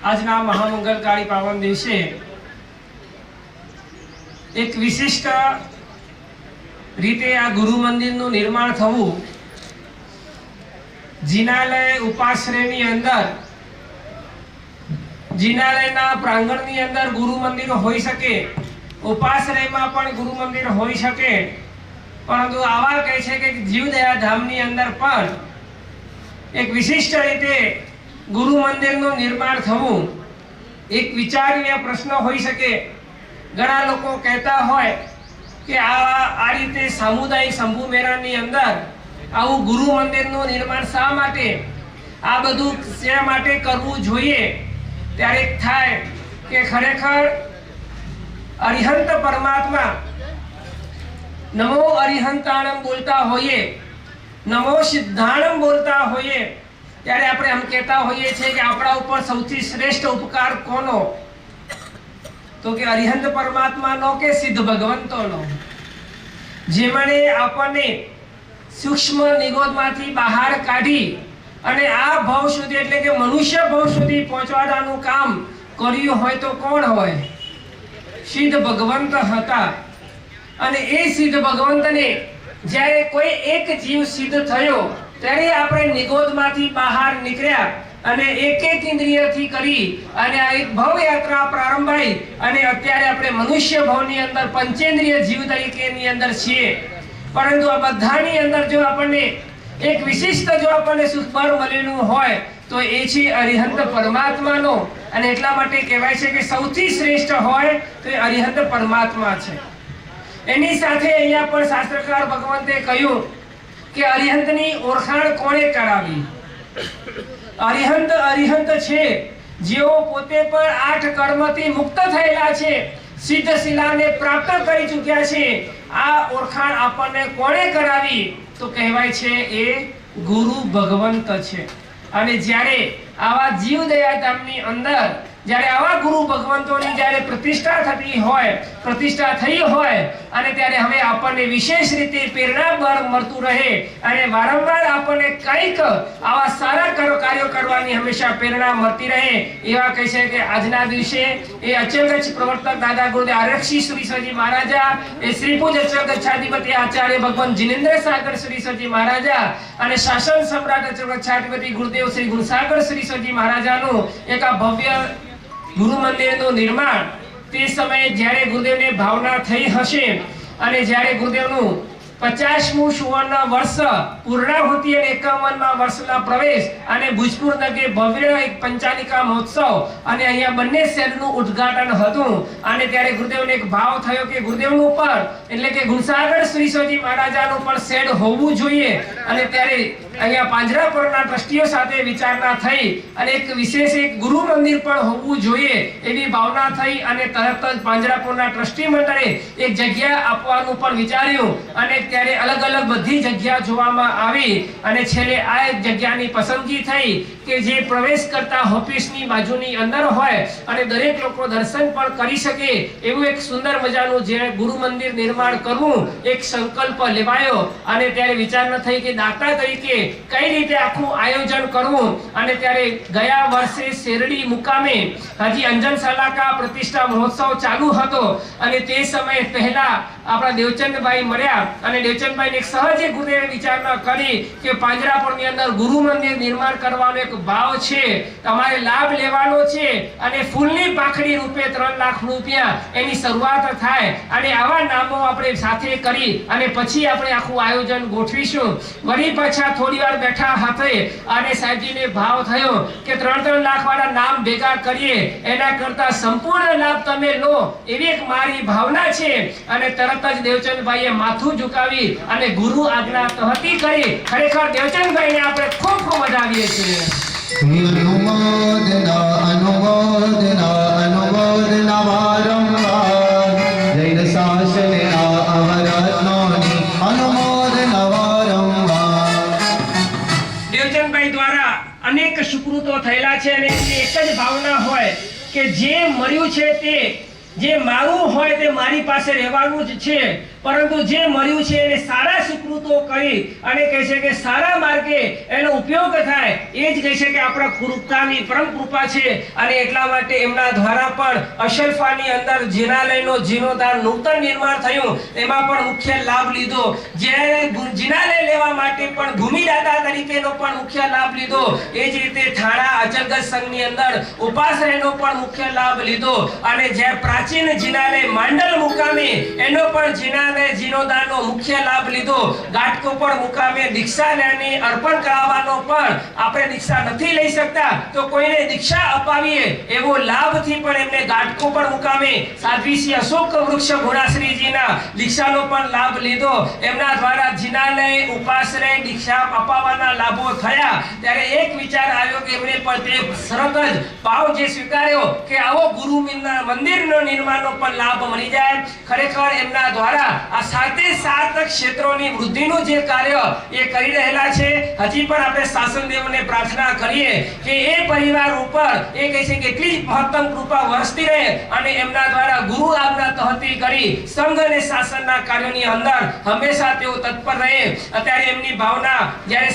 આજના મહામંગલકારી પાવન દિવસે એક વિશિષ્ટ રીતે આ ગુરુ મંદિરનું નિર્માણ થવું, જિનાલય ઉપાશ્રયની અંદર, જિનાલયના પ્રાંગણની અંદર ગુરુ મંદિર હોઈ શકે, ઉપાશ્રયમાં પણ ગુરુ મંદિર હોઈ શકે, પરંતુ આવા કહે છે કે જીવદયા ધામની અંદર પણ એક વિશિષ્ટ રીતે ગુરુ મંદિરનું નિર્માણ થવું એક વિચારીય પ્રશ્ન હોઈ શકે. ઘણા લોકો કહેતા હોય કે આ રીતે સામુદાયિક શંભુ મેળાની અંદર આવું ગુરુ મંદિરનું નિર્માણ શા માટે, આ બધું શા માટે કરવું જોઈએ? ત્યારે થાય કે ખરેખર અરિહંત પરમાત્મા નમો અરિહંતાણમ બોલતા હોઈએ, નમો સિદ્ધાણમ બોલતા હોઈએ, ત્યારે આપણે એમ કહેતા હોઈએ છીએ કે આપણા ઉપર સૌથી શ્રેષ્ઠ ઉપકાર કોનો? તો કે અરિહંત પરમાત્માનો કે સિદ્ધ ભગવંતોનો, જેમણે આપણને સૂક્ષ્મ નિગોદમાંથી બહાર કાઢી અને આ ભાવ સુધી એટલે કે મનુષ્ય ભાવ સુધી પહોંચવાનું કામ કર્યું હોય તો કોણ હોય? સિદ્ધ ભગવંત હતા. અને એ સિદ્ધ ભગવંતને જ્યારે કોઈ એક જીવ સિદ્ધ થયો ત્યારે આપણે નિગોદમાંથી બહાર નીકળ્યા અને એક એક ઇન્દ્રિયથી કરી અને આ એક ભવ યાત્રા પ્રારંભ થઈ અને અત્યારે આપણે મનુષ્ય ભાવની અંદર પંચેન્દ્રિય જીવ તરીકેની અંદર છીએ. પરંતુ આ બધાની અંદર જો આપણને એક વિશિષ્ટ જો આપણને સુખબળ મળેલું હોય તો એ છે અરિહંત પરમાત્માનો. અને એટલા માટે કહેવાય છે કે સૌથી શ્રેષ્ઠ હોય તો એ અરિહંત પરમાત્મા છે. એની સાથે અહીંયા પણ શાસ્ત્રકાર ભગવંતે કહ્યું કે અરિહંતની ઓળખાણ કોણે કરાવી? અરિહંત અરિહંત છે જેઓ પોતે પણ 8 કર્મથી મુક્ત થયેલા છે, સિદ્ધ શિલાને પ્રાપ્ત કરી ચૂક્યા છે. આ ઓળખાણ આપણને કોણે કરાવી? તો કહેવાય છે એ ગુરુ ભગવંત છે. અને જ્યારે આવા જીવદયા ધામની અંદર જ્યારે આવા ગુરુ ભગવંતોની જ્યારે પ્રતિષ્ઠા થતી હોય, પ્રતિષ્ઠા થઈ હોય અને ત્યારે હવે આપણને વિશેષ રીતે પ્રેરણાબળ મળતું રહે અને વારંવાર આપણને કંઈક આવા સારા કાર્યો કરવાની હંમેશા પ્રેરણા મળતી રહે. એવા કહે છે કે આજના દિવસે એ અચલગચ્છ પ્રવર્તક દાદા ગુરુદેવ આરક્ષી શ્રી સજી મહારાજા, એ શ્રી પૂજ અચલગચ્છાધિપતિ આચાર્ય ભગવાન જિનેન્દ્ર સાગર શ્રી સજી મહારાજા અને શાસન સમ્રાટ અચલગચ્છાધિપતિ ગુરુદેવ શ્રી ગુણસાગર શ્રી સજી મહારાજાનું એક આ ભવ્ય ગુરુ મંદિરનું નિર્માણ તે સમયે જ્યારે ગુરુદેવને ભાવના થઈ હશે અને જ્યારે ગુરુદેવનું 50મું સુવર્ણ વર્ષ પૂર્ણાહુતિ અને 51મા વર્ષના પ્રવેશ અને ભુજપુર નગરે ભવ્ય એક પંચાલિકા મહોત્સવ અને અહીંયા બંને શેડનું ઉદ્ઘાટન હતું. અને ત્યારે ગુરુદેવને એક ભાવ થયો કે ગુરુદેવનું ઉપર એટલે કે ગુણસાગર શ્રી સજી મહારાજાનું પણ શેડ હોવું જોઈએ. અને ત્યારે અહીંયા પાંજરાપોળના ટ્રસ્ટીઓ સાથે વિચારણા થઈ અને એક વિશેષ એક ગુરુ મંદિર પણ હોવું જોઈએ એવી ભાવના થઈ અને તરત જ પાંજરાપોળના ટ્રસ્ટી મંડળે એક જગ્યા આપવાનું પણ વિચાર્યું અને ત્યારે અલગ અલગ બધી જગ્યા જોવામાં આવી અને છેલ્લે આ એક જગ્યાની પસંદગી થઈ કે જે પ્રવેશ કરતા ઓફિસની બાજુની અંદર હોય અને દરેક લોકો દર્શન પણ કરી શકે એવું એક સુંદર મજાનું જે ગુરુ મંદિર નિર્માણ કરવું એક સંકલ્પ લેવાયો. અને ત્યારે વિચારણા થઈ કે દાતા તરીકે કઈ રીતે આખું આયોજન કરવું. અને ત્યારે ગયા વર્ષે શેરડી મુકામે હજી અંજન સલાકા પ્રતિષ્ઠા મહોત્સવ ચાલુ હતો અને તે સમયે પહેલા આપણા દેવચંદભાઈ મળ્યા અને દેવચંદભાઈને એક સહજ ગુરુદેવે વિચારણા કરી કે પાંજરાપોળની અંદર ગુરુ મંદિર નિર્માણ કરવાનો એક ભાવ છે, તમારે લાભ લેવાનો છે અને ફૂલની પાંખડી રૂપે 3 લાખ રૂપિયા એની શરૂઆત થાય અને આવા નામો આપણે સાથે કરી અને પછી આપણે આખું આયોજન ગોઠવીશું. વળી પાછા થોડી વાર બેઠા હાથે અને સાહેબજીને ભાવ થયો કે 3 લાખ વાળા નામ ભેગા કરીએ એના કરતા સંપૂર્ણ લાભ તમે લો એવી એક મારી ભાવના છે. અને તરત જ દેવચંદભાઈએ માથું ઝુકાવી અને ગુરુ આજ્ઞા તહતી કરી. ખરેખર દેવચંદભાઈને આપણે ખૂબ ખૂબ વધાવીએ છીએ. અનુમોદના અનુમોદના અનુમોદના વારંવાર જૈન શાસનના અવરત્નોની અનુમોદના વારંવાર. દેવચંદભાઈ દ્વારા અનેક સુકૃતો થયેલા છે અને એની એક જ ભાવના હોય કે જે મળ્યું છે તે, જે મારું હોય તે મારી પાસે રહેવાનું જ છે, પરંતુ જે મળ્યું છે એને સારા સુકૃતો કરી અને કહે છે કે સારા માર્ગે એનો ઉપયોગ થાય એ જ કહે છે કે આપણા કૃપાની પરમ કૃપા છે. અને એટલા માટે એમના દ્વારા પણ અશરફાની અંદર જિનાલયનો જીર્ણોદ્ધાર નૂતન નિર્માણ થયું, એમાં પણ મુખ્ય લાભ લીધો. જે જિનાલય લેવા માટે પણ ભૂમિદાતા તરીકેનો પણ મુખ્ય લાભ લીધો. એ જ રીતે થાણા અચલગઢ સંઘની અંદર ઉપાશ્રયનો પણ મુખ્ય લાભ લીધો. અને જે પ્રાચીન જિનાલય માંડલ મુકામે એનો પણ જિનાલય જીર્ણોદ્ધારનો મુખ્ય લાભ લીધો. ઘાટકોપર મુકામે દીક્ષા લેવાની અર્પણ કરાવવાનો પણ આપણે દીક્ષા નથી લઈ શકતા તો કોઈને દીક્ષા અપાવીએ એવો લાભથી પણ એમને ઘાટકોપર મુકામે સાધ્વી શ્રી અશોક વૃક્ષ ગુણાશ્રીજીના દીક્ષાનો પણ લાભ લીધો. એમના દ્વારા જિનાલય ઉપાશ્રય દીક્ષા અપાવવાના લાભો થયા. ત્યારે એક વિચાર આવ્યો કે એમણે પણ તે સરત જ ભાવ જે સ્વીકાર્યો કે આવો ગુરુ મંદિરનો નિર્માણનો પણ લાભ મળી જાય. ખરેખર એમના દ્વારા આ 7 ક્ષેત્રોની વૃદ્ધિનું જે કાર્ય એ કરી રહેલા છે. હજી પણ આપણે શાસનદેવને પ્રાર્થના કરીએ કે એ પરિવાર ઉપર એ કહે છે કે એટલી મહત્તમ કૃપા વરસતી રહે અને એમના દ્વારા ગુરુ આજ્ઞા તહતી કરી સંઘ અને શાસનના કાર્યોની અંદર હંમેશા તેઓ તત્પર રહે. અત્યારે એમની ભાવના જ્યારે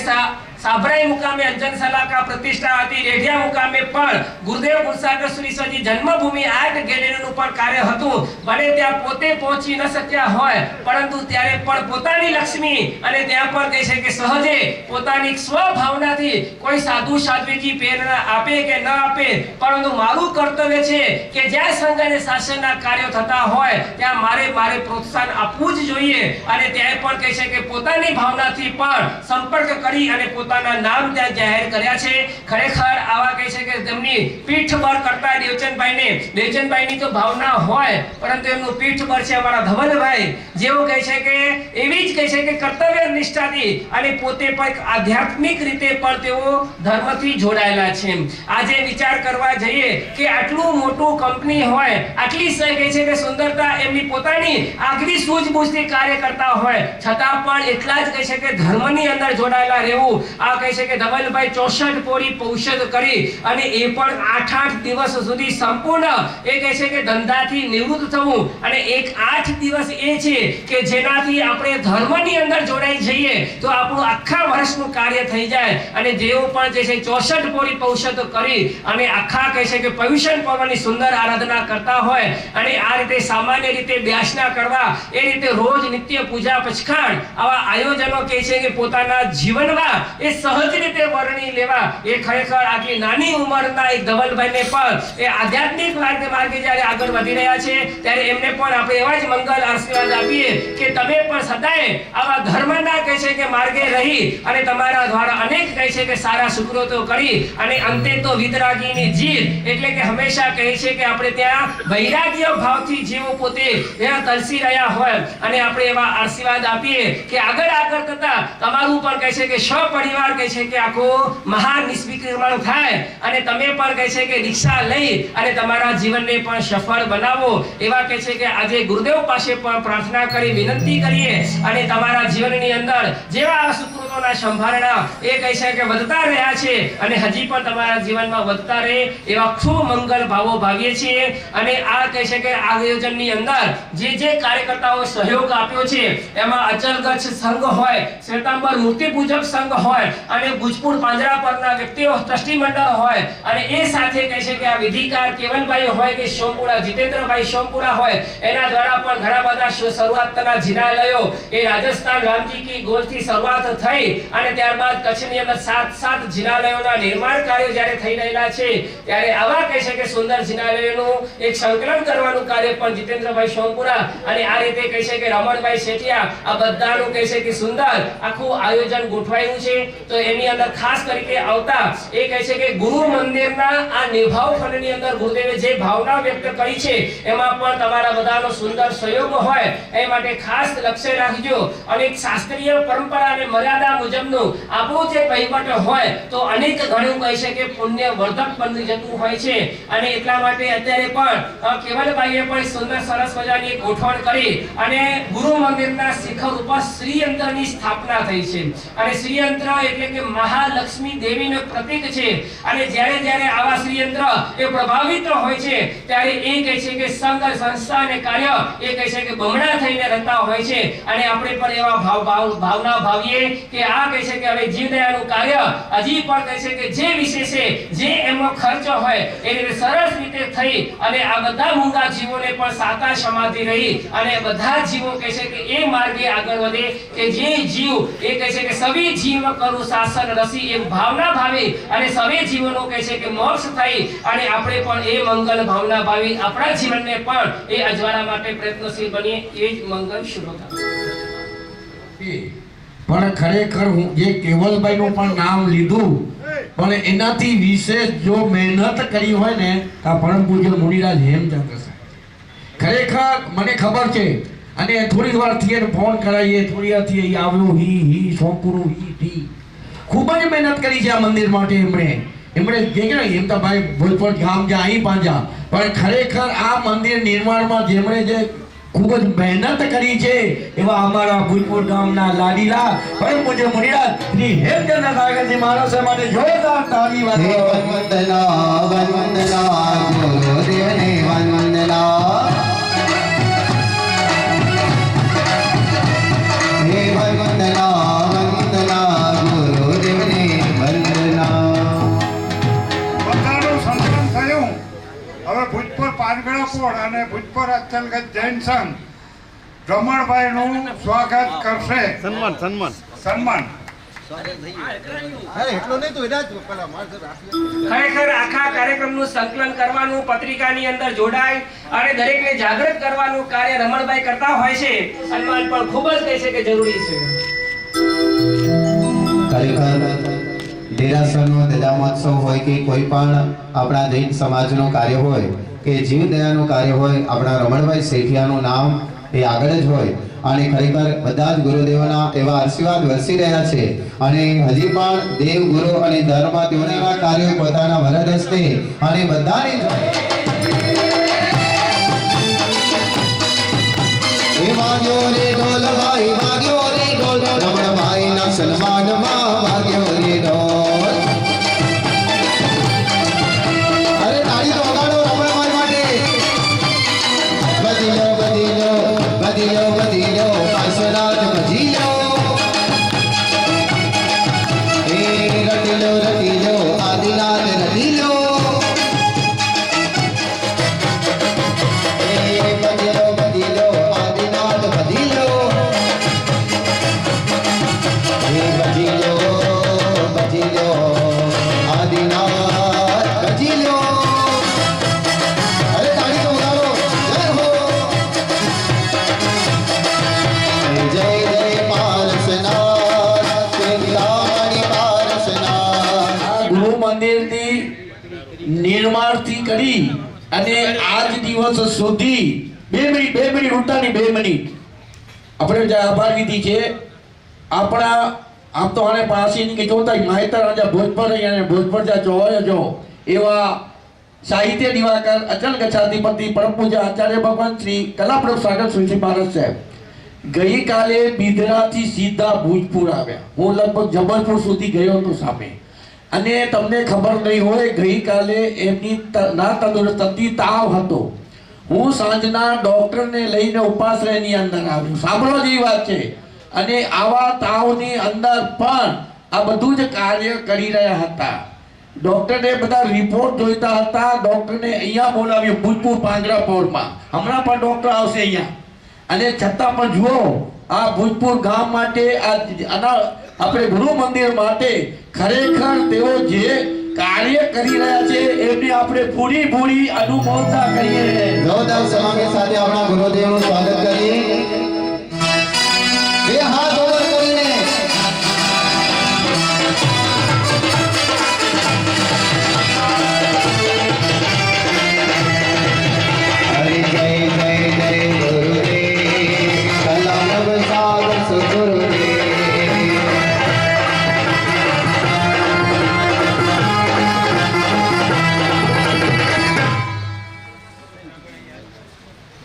સાબરાઈ મુકામે અંજન સલાકા પ્રતિષ્ઠા હતી, રેઢિયા મુકામે પણ ગુરુદેવ ગુણસાગર સુરીશ્વરજી જન્મભૂમિ આર્ટ ગેલેરીનું પણ કાર્ય હતું. ભલે ત્યાં પોતે પહોંચી ન શક્યા હોય પરંતુ ત્યારે પણ પોતાની લક્ષ્મી અને ત્યાં પણ કહે છે કે સહજે પોતાની સ્વભાવનાથી કોઈ સાધુ સાધ્વીજી પ્રેરણા આપે કે ન આપે, પરંતુ મારું કર્તવ્ય છે કે જ્યાં સંઘ અને શાસનના કાર્યો થતા હોય ત્યાં મારે પ્રોત્સાહન આપવું જ જોઈએ. અને ત્યાં પણ કહે છે કે પોતાની ભાવનાથી પણ સંપર્ક કરી અને પોતાના નામ ત્યાં જાહેર કર્યા છે. ખરેખર આવા કહે છે કે તેમની પીઠબળ કરતા દેવચંદભાઈની તો ભાવના હોય પરંતુ એમનું પીઠબળ છે અમારા ધવલભાઈ, જેઓ કહે છે કે એવી જ કહે છે કે કર્તવ્ય નિષ્ઠાથી અને પોતે પણ આધ્યાત્મિક રીતે પણ તેઓ ધર્મથી જોડાયેલા છે. આજે વિચાર કરવા જઈએ કે આટલું મોટું કંપની હોય, આટલી કહે છે કે સુંદરતા એમની પોતાની આગવી સૂઝબૂઝથી કાર્ય કરતા હોય છતાં પણ એટલા જ કહે છે કે ધર્મની અંદર જોડાયેલા રહેવું. આ કહે છે કે ધવલભાઈ 64 પોરી પૌષધ કરી અને એ પણ 8 દિવસ સુધી સંપૂર્ણ એ કહે છે કે ધંધાથી નિવૃત્ત થવું. અને એક 8 દિવસ એ છે કે જેનાથી આપણે ધર્મની અંદર જોડાઈ જઈએ તો આપણું આખા વર્ષનું કાર્ય થઈ જાય. અને જેઓ પણ જે છે 64 પોરી પૌષધ કરી અને આખા કહે છે કે પર્યુષણ પર્વની સુંદર આરાધના કરતા હોય અને આ રીતે સામાન્ય રીતે બ્યાસના કરવા એ રીતે રોજ નિત્ય પૂજા પચખાણ આવા આયોજનો કહે છે કે પોતાના જીવનમાં એ સહજ રીતે વર્ણી લેવા. એ ખરેખર આટલી નાની ઉંમરના એક ધવલભાઈને પણ એ આધ્યાત્મિક માર્ગે જ્યારે આગળ વધી રહ્યા છે ત્યારે એમને પણ આપણે એવા જ મંગલ આશીર્વાદ આપીએ કે તમે પણ સદાય આવા ધર્મના કહે છે કે માર્ગે રહી અને તમારા દ્વારા અનેક કહે છે કે સારા સુકૃતો કરી અને અંતે તો વિતરાગીની જીત એટલે કે હંમેશા કહે છે કે આપણે ત્યાં વૈરાગ્ય ભાવથી જેવો પોતે ત્યાં તલસી રહ્યા હોય અને આપણે એવા આશીર્વાદ આપીએ કે આગળ થતા તમારું પણ કહે છે કે પરિવાર કહે છે કે આખો મહાન નિષ્વિક્રમણ થાય અને તમે પણ કહે છે કે દીક્ષા લઈ અને તમારા જીવનને પણ સફળ બનાવો. એવા કહે છે કે આજે ગુરુદેવ પાસે પણ પ્રાર્થના કરી વિનંતી કરીએ અને તમારા જીવનની અંદર જેવા સુકૃતો લોકોના સંભાળણા એ કહે છે કે વધતા રહ્યા છે અને હજી પણ તમારા જીવનમાં વધતા રહે એવા ખૂબ મંગલ ભાવો ભાવીએ છીએ. અને આ કહે છે કે આ આયોજનની અંદર જે કાર્યકર્તાઓ સહયોગ આપ્યો છે એમાં અચલગચ્છ સંઘ હોય, શ્વેતાંબર મૂર્તિ પૂજક સંઘ હોય અને ભુજપુર પાંજરા પરના વ્યક્તિઓ ટ્રસ્ટી મંડળ હોય અને એ સાથે કહે છે કે આ વિધિકાર કેવલભાઈ હોય કે સોમપુરા જીતેન્દ્રભાઈ સોમપુરા હોય એના દ્વારા પણ ઘણા બધા શરૂઆતના જિનાલયો એ રાજસ્થાન રામજી કી ગોલથી શરૂઆત થઈ અને ત્યારબાદ કચ્છની અંદર 7 જિનાલયોના નિર્માણ કાર્યો જ્યારે થઈ રહેલા છે ત્યારે આવા કહે છે કે સુંદર જિનાલયોનું એક સંકલન કરવાનું કાર્ય પણ જીતેન્દ્રભાઈ સોમપુરા અને આ રીતે કહે છે કે રમણભાઈ શેઠિયા આ બધાનું કહે છે કે સુંદર આખું આયોજન ગોઠવાયું છે. તો એની અંદર ખાસ તરીકે આવતા એ કહે છે કે ગુરુ મંદિરના આ નિભાવ ફંડની અંદર ગુરુદેવે જે ભાવના વ્યક્ત કરી છે એમાં પણ તમારા બધાનો સુંદર સહયોગ હોય એ માટે ખાસ લક્ષ્ય રાખજો. અને એક શાસ્ત્રીય પરંપરા અને મર્યાદા મુજબનું આપણું જે વહીવટ હોય તો અનેક ઘણું કહે છે કે પુણ્ય વર્ધક બની જતું હોય છે. અને એટલા માટે અત્યારે પણ કેવલભાઈએ પણ સુંદર સરસ મજાની એક ગોઠવણ કરી અને ગુરુ મંદિરના શિખર ઉપર શ્રીયંત્રની સ્થાપના થઈ છે. અને શ્રીયંત્ર એટલે કે મહાલક્ષ્મી દેવીનું પ્રતીક છે. અને જ્યારે આવા શ્રીયંત્ર એ પ્રભાવિત હોય છે ત્યારે એ કહે છે કે સંઘ સંસ્થા અને કાર્ય એ કહે છે કે બમણા થઈને રહેતા હોય છે. અને આપણે પણ એવા ભાવના ભાવીએ કે આ કહે છે કે હવે જીવદયાનું કાર્ય હજી પણ કહે છે કે જે વિશે છે જે એમનો ખર્ચ હોય એ રીતે સરસ રીતે થઈ અને આ બધા મૂંગા જીવોને પણ સાતા સમાધિ રહી અને બધા જીવો કહે છે કે એ માર્ગે આગળ વધે કે જે જીવ એ કહે છે કે સવી જીવ કરું શાસન રસી એ ભાવના ભાવી અને સવે જીવોનો કહે છે કે મોક્ષ થઈ અને આપણે પણ એ મંગલ ભાવના ભાવી આપણા જીવનને પણ એ અજવાળા માટે પ્રયત્નશીલ બનીએ એ જ મંગલ શુભકામના. પણ ખરેખર હું જે કેવલભાઈનું પણ નામ લીધું પણ એનાથી વિશેષ જો મહેનત કરી હોય ને તો પરમ પૂજ્ય મુનિરાજ હેમચંદ્ર સાહેબ ખરેખર મને ખબર છે. અને થોડી વાર થી ફોન કરાવીએ થોડી વાર થી આવ્યો હી સોમપુરું હી ખૂબ જ મહેનત કરી છે આ મંદિર માટે. એમણે જે કે એમ તો ભાઈ ભોજપુર ગામ જ્યાં અહીં પાંજા પણ ખરેખર આ મંદિર નિર્માણમાં જેમણે જે ખૂબ જ મહેનત કરી છે એવા અમારા ભોજપુર ગામના લાડીલા પરમ પૂજ્ય મુનિરાજ શ્રી હેમચંદ્ર સાગરજી મહારાજ માટે જોરદાર તાળી વાગો. વંદના વંદના ગુરુદેવને વંદના હે વંદના વંદના ગુરુદેવને વંદના. બધાનું સંકલન થયું. હવે ભુજપુર પાનગઢપુર અને ભુજપુર અચલગઢ જૈન સંઘ રમણભાઈનું સ્વાગત કરશે. સન્માન ખરેખર આખા કાર્યક્રમનું સંકલન કરવાનું પત્રિકાની અંદર જોડાય અને દરેકને જાગૃત કરવાનું કાર્ય રમણભાઈ કરતા હોય છે. સન્માન પણ ખૂબ જ કહે છે કે જરૂરી છે. ખરેખર દેરાસરનો ધજા મહોત્સવ હોય કે કોઈ પણ આપણા જૈન સમાજનું કાર્ય હોય કે જીવદયાનું કાર્ય હોય આપણા રમણભાઈ શેઠિયાનું નામ એ આગળ જ હોય. અને ખરેખર બધા જ ગુરુદેવોના એવા આશીર્વાદ વરસી રહ્યા છે અને હજી પણ દેવ ગુરુ અને ધર્મ તેઓના કાર્યો પોતાના વરદ હસ્તે અને બધાની વાગ્યો રે ઢોલ ભાઈ વાગ્યો રે ઢોલ રમણભાઈના સન્માનમાં વાગ્યો રે ઢોલ. અરે તાળી તો વગાડો રમણભાઈ માટે. બધી લો બધી લો બધી લો બધી લો પાર્શ્વનાથ બધી લો એ રટી લો આદિનાથ રટી લો નિર્માણથી કરી અને આજ દિવસ સુધી 2 મિનિટ ઉઠતાની 2 મિનિટ આપણે જે આભાર વિધિ છે આપણા આમ તો આને પાસીની કે જોતા માહિતર રાજા ભોજપુર અને ભોજપુર જા જોવાય જો એવા સાહિત્ય દિવાકર અચલ ગચ્છાધિપતિ પરમ પૂજ્ય આચાર્ય ભગવાન શ્રી કલાપ્રભુ સાગર સુરજી મહારાજ સાહેબ ગઈકાલે બિદડાથી સીધા ભુજપુર આવ્યા. હું લગભગ જબલપુર સુધી ગયો હતો સામે. અને તમને ખબર નહીં હોય, ગઈકાલે એમની ના તંદુરસ્ત હતી, તાવ હતો. હું સાંજના ડોક્ટરને લઈને ઉપાશ્રયની અંદર આવ્યો. સાંભળો જેવી વાત છે. અને આવા તાવની અંદર પણ આ બધું જ કાર્ય કરી રહ્યા હતા. ડોક્ટરને બધા રિપોર્ટ જોઈતા હતા. ડોક્ટરને અહીંયા બોલાવ્યો ભુજપુર પાંજરાપોળમાં. હમણાં પણ ડોક્ટર આવશે અહીંયા. અને છતાં પણ જુઓ, આ ભુજપુર ગામ માટે આપણે ગુરુ મંદિર માટે ખરેખર તેઓ જે કાર્ય કરી રહ્યા છે એમની આપણે પૂરી અનુમોદના કરીએ. જોરદાર સલામી સાથે આપણા ગુરુદેવનું સ્વાગત કરીએ. બે હાથ ઉપર કરીને હરે જય જય જય ગુરુદેવ, સલામ સાગર સદગુરુદેવ.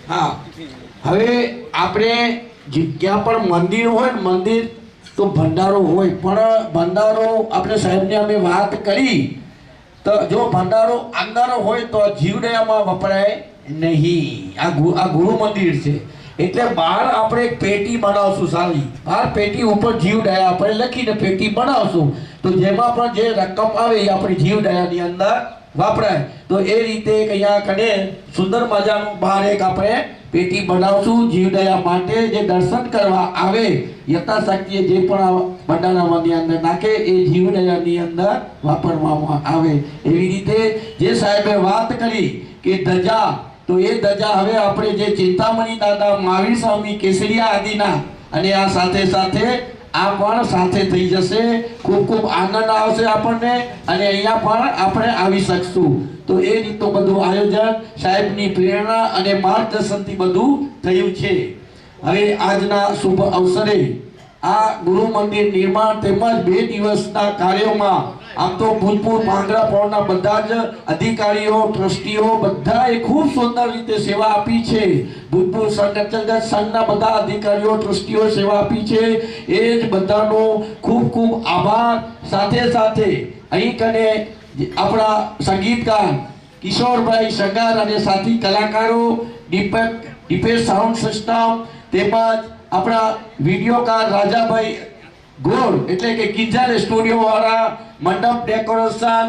હા, હવે આપણે ક્યાં પણ મંદિર હોય ને, મંદિર તો ભંડારો હોય, પણ ભંડારો આપણે સાહેબને અમે વાત કરી તો જો ભંડારો અંગારો હોય તો જીવદયામાં વપરાય નહીં. આ ગુરુ મંદિર છે એટલે બહાર આપણે એક પેટી બનાવશું. સારી બહાર પેટી ઉપર જીવદયા આપણે લખીને પેટી બનાવશું, તો જેમાં પણ જે રકમ આવે એ આપણી જીવદયાની અંદર વપરાય. તો એ રીતે અહીંયા કને સુંદર મજાનું બહાર એક આપણે પેટી બનાવશું જીવદયા માટે. જે દર્શન કરવા આવે યથાશક્તિએ જે પણ ભંડારાની અંદર નાખે એ જીવદયાની અંદર વાપરવામાં આવે. એવી રીતે જે સાહેબે વાત કરી કે ધજા, તો એ ધજા હવે આપણે જે ચિંતામણી દાદા, મહાવીર સ્વામી, કેસરિયા આદિના, અને આ સાથે સાથે આ પણ સાથે થઈ જશે. ખૂબ આનંદ આવશે આપણને, અને અહીંયા પણ આપણે આવી શકશું. તો એ રીતનું બધું આયોજન સાહેબની પ્રેરણા અને માર્ગદર્શનથી બધું થયું છે. હવે આજના શુભ અવસરે આ ગુરુ મંદિર નિર્માણ તેમજ 2 દિવસના કાર્યોમાં આમ તો ભુજપુર પાંજરાપોળના બધા જ અધિકારીઓ, ટ્રસ્ટીઓ બધાએ ખૂબ સુંદર રીતે સેવા આપી છે. ભુજપુર સંઘના બધા અધિકારીઓ, ટ્રસ્ટીઓ સેવા આપી છે. એ જ બધાનો ખૂબ આભાર. સાથે સાથે અહીં કને આપણા સંગીતકાર કિશોરભાઈ સંગાર અને સાથી કલાકારો, દીપેશ સાઉન્ડ સિસ્ટમ, તેમજ આપણા વિડીયોકાર રાજાભાઈ ગોળ એટલે કે કિંજલ સ્ટુડિયો વાળા, મંડપ ડેકોરેશન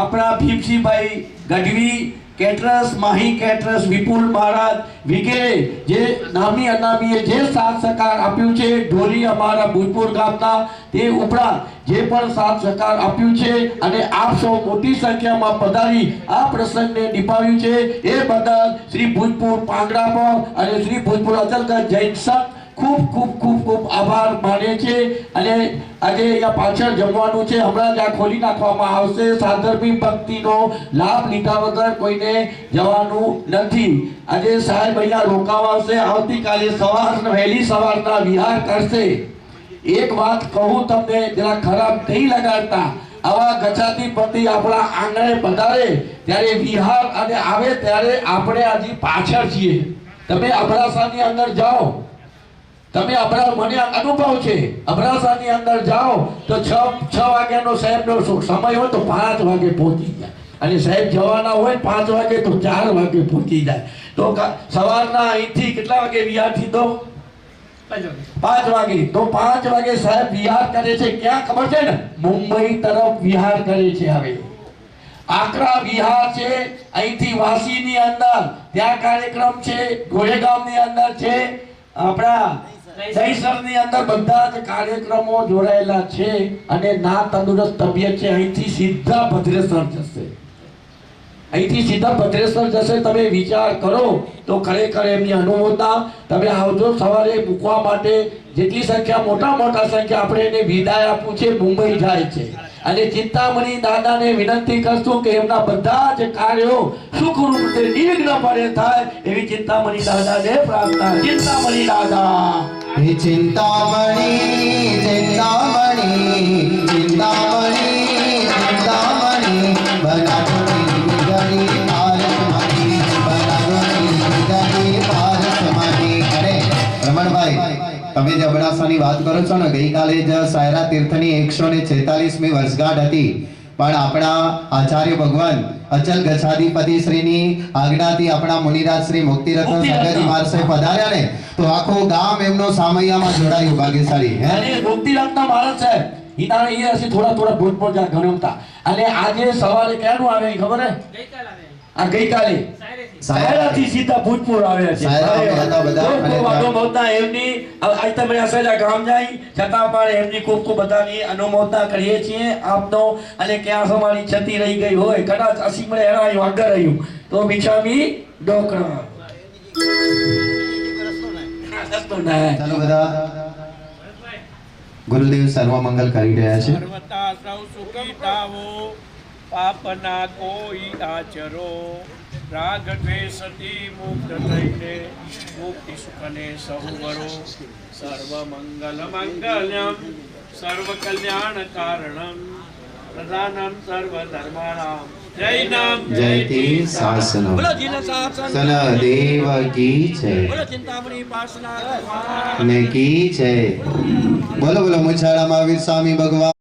આપણા ભીમસિંહભાઈ ગઢવી, કેટરસ માહી કેટરસ, વિપુલ મહારાજ વગેરે જે નામી અનામીએ જે સાથ સહકાર આપ્યું છે. ઢોલી અમારા ભુજપુર ગામના, તે ઉપરાંત જે પણ સાથ સહકાર આપ્યું છે અને આપ સૌ મોટી સંખ્યામાં પધારી આ પ્રસંગને નિભાવ્યું છે, એ બદલ શ્રી ભુજપુર પાંજરાપોળ અને શ્રી ભુજપુર અચલગઢ જૈન સંઘ ખૂબ આભાર માને છે. અને આજે અહીંયા પાછળ જમવાનું છે, હમણાં જ આ ખોલી નાખવામાં આવશે. સાધર્મી ભક્તિનો લાભ લીધા વગર કોઈને જવાનું નથી. આજે સાહેબ અહીંયા રોકાવાશે. આવતીકાલે વહેલી સવારના વિહાર કરશે. એક વાત કહું તમને, જરા ખરાબ નહીં લગાડતા. આવા ગચ્છાધિપતિ આપણા આંગણે પધારે ત્યારે વિહાર અને આવે ત્યારે આપણે હજી પાછળ છીએ. તમે અબડાસાની અંદર જાઓ, તમે મને અનુભવ છે, અબડાસાની અંદર જાઓ તો 6 વાગ્યાનો સાહેબનો સમય હોય તો 5 વાગે પહોંચી જાય, અને સાહેબ જવાના હોય 5 વાગે તો 4 વાગે પહોંચી જાય. તો સવારના અહીંથી કેટલા વાગે વિહારથી? તો 5 વાગે. તો 5 વાગે સાહેબ વિહાર કરે છે. ક્યાં ખબર છે ને? મુંબઈ તરફ વિહાર કરે છે. હવે આકરા વિહાર છે, અહીંથી વાસીની અંદર ત્યાં કાર્યક્રમ છે, ગોળેગામની અંદર છે, આપણા દહીસરની અંદર બધા જ કાર્યક્રમો જોડાયેલા છે. અને ના તંદુરસ્ત તબિયત છે, અહીંથી સીધા ભદ્રેશ્વર જશે. તમે વિચાર કરો તો ખરેખર એમની અનુમોદના. તમે આવજો સવારે મૂકવા માટે. જેટલી સંખ્યા મોટા સંખ્યા આપણે એને વિદાય આપવું છે, મુંબઈ જાય છે. અને ચિંતામણી દાદાને વિનંતી કરશું કે એમના બધા જ કાર્યો સુખરૂપ રીતે નિર્વિઘ્નપણે થાય એવી ચિંતામણી દાદાને પ્રાર્થના. ચિંતામણી દાદા, હે ચિંતામણી ચિંતામણી ચિંતામણી ચિંતામણી, બનાવની ગણી પારસમણી, બનાવની ગણી પારસમણી. અરે રમણભાઈ, તમે જે અબડાસાની વાત કરો છો ને, ગઈકાલે જ સાયરા તીર્થની 146મી વર્ષગાંઠ હતી, પણ આપણા આચાર્ય ભગવાન અચલ ગચ્છાધિપતિ શ્રીની આજ્ઞાથી આપણા મુનિરાજ શ્રી મુક્તિરત્ન સાગરજી મહારાજ સાહેબ પધાર્યા ને, તો આખું ગામ એમનો સામૈયામાં જોડાયું. ભાગ્યશાળી હે અને મુક્તિરત્ન મહારાજ સાહેબ ઈના એ હશે થોડા ભૂતપૂર્વ જા ગણમતા. અને આજે સવારે ક્યાંનું આવે ખબર હે? આ ગઈકાલે સાયરાથી સીધા ભૂતપૂર આવ્યા છે. સાયરા હતા બધા. અને અનુમોદના એમની આજ તમે અસેલા ગામ જાય છતાં પણ એમની ખૂબ ખૂબ બધાની અનુમોદના કરીએ છીએ આપનો. અને ક્યાં અમારી છતી રહી ગઈ હોય, કદાચ અસીમણે હરાયું આગળ રહ્યું તો મિછામી ડોકરા ચાલો બધા ગુરુદેવ સર્વમંગલ કરી રહ્યા છે. સર્વતા સૌ સુખી થાવો, પાપના કોઈ આચરો, રાગ દ્વેષથી મુક્ત થઈને મુક્તિ સુખને સહુવરો, સર્વ મંગલ મંગલ્યમ સર્વ કલ્યાણ કારણમ પ્રધાનમ સર્વ ધર્માણામ જૈનમ જયતિ શાસનમ સન દેવ કી છે ને કી છે. બોલો બોલો મુછાળા મહાવીર સ્વામી ભગવાન.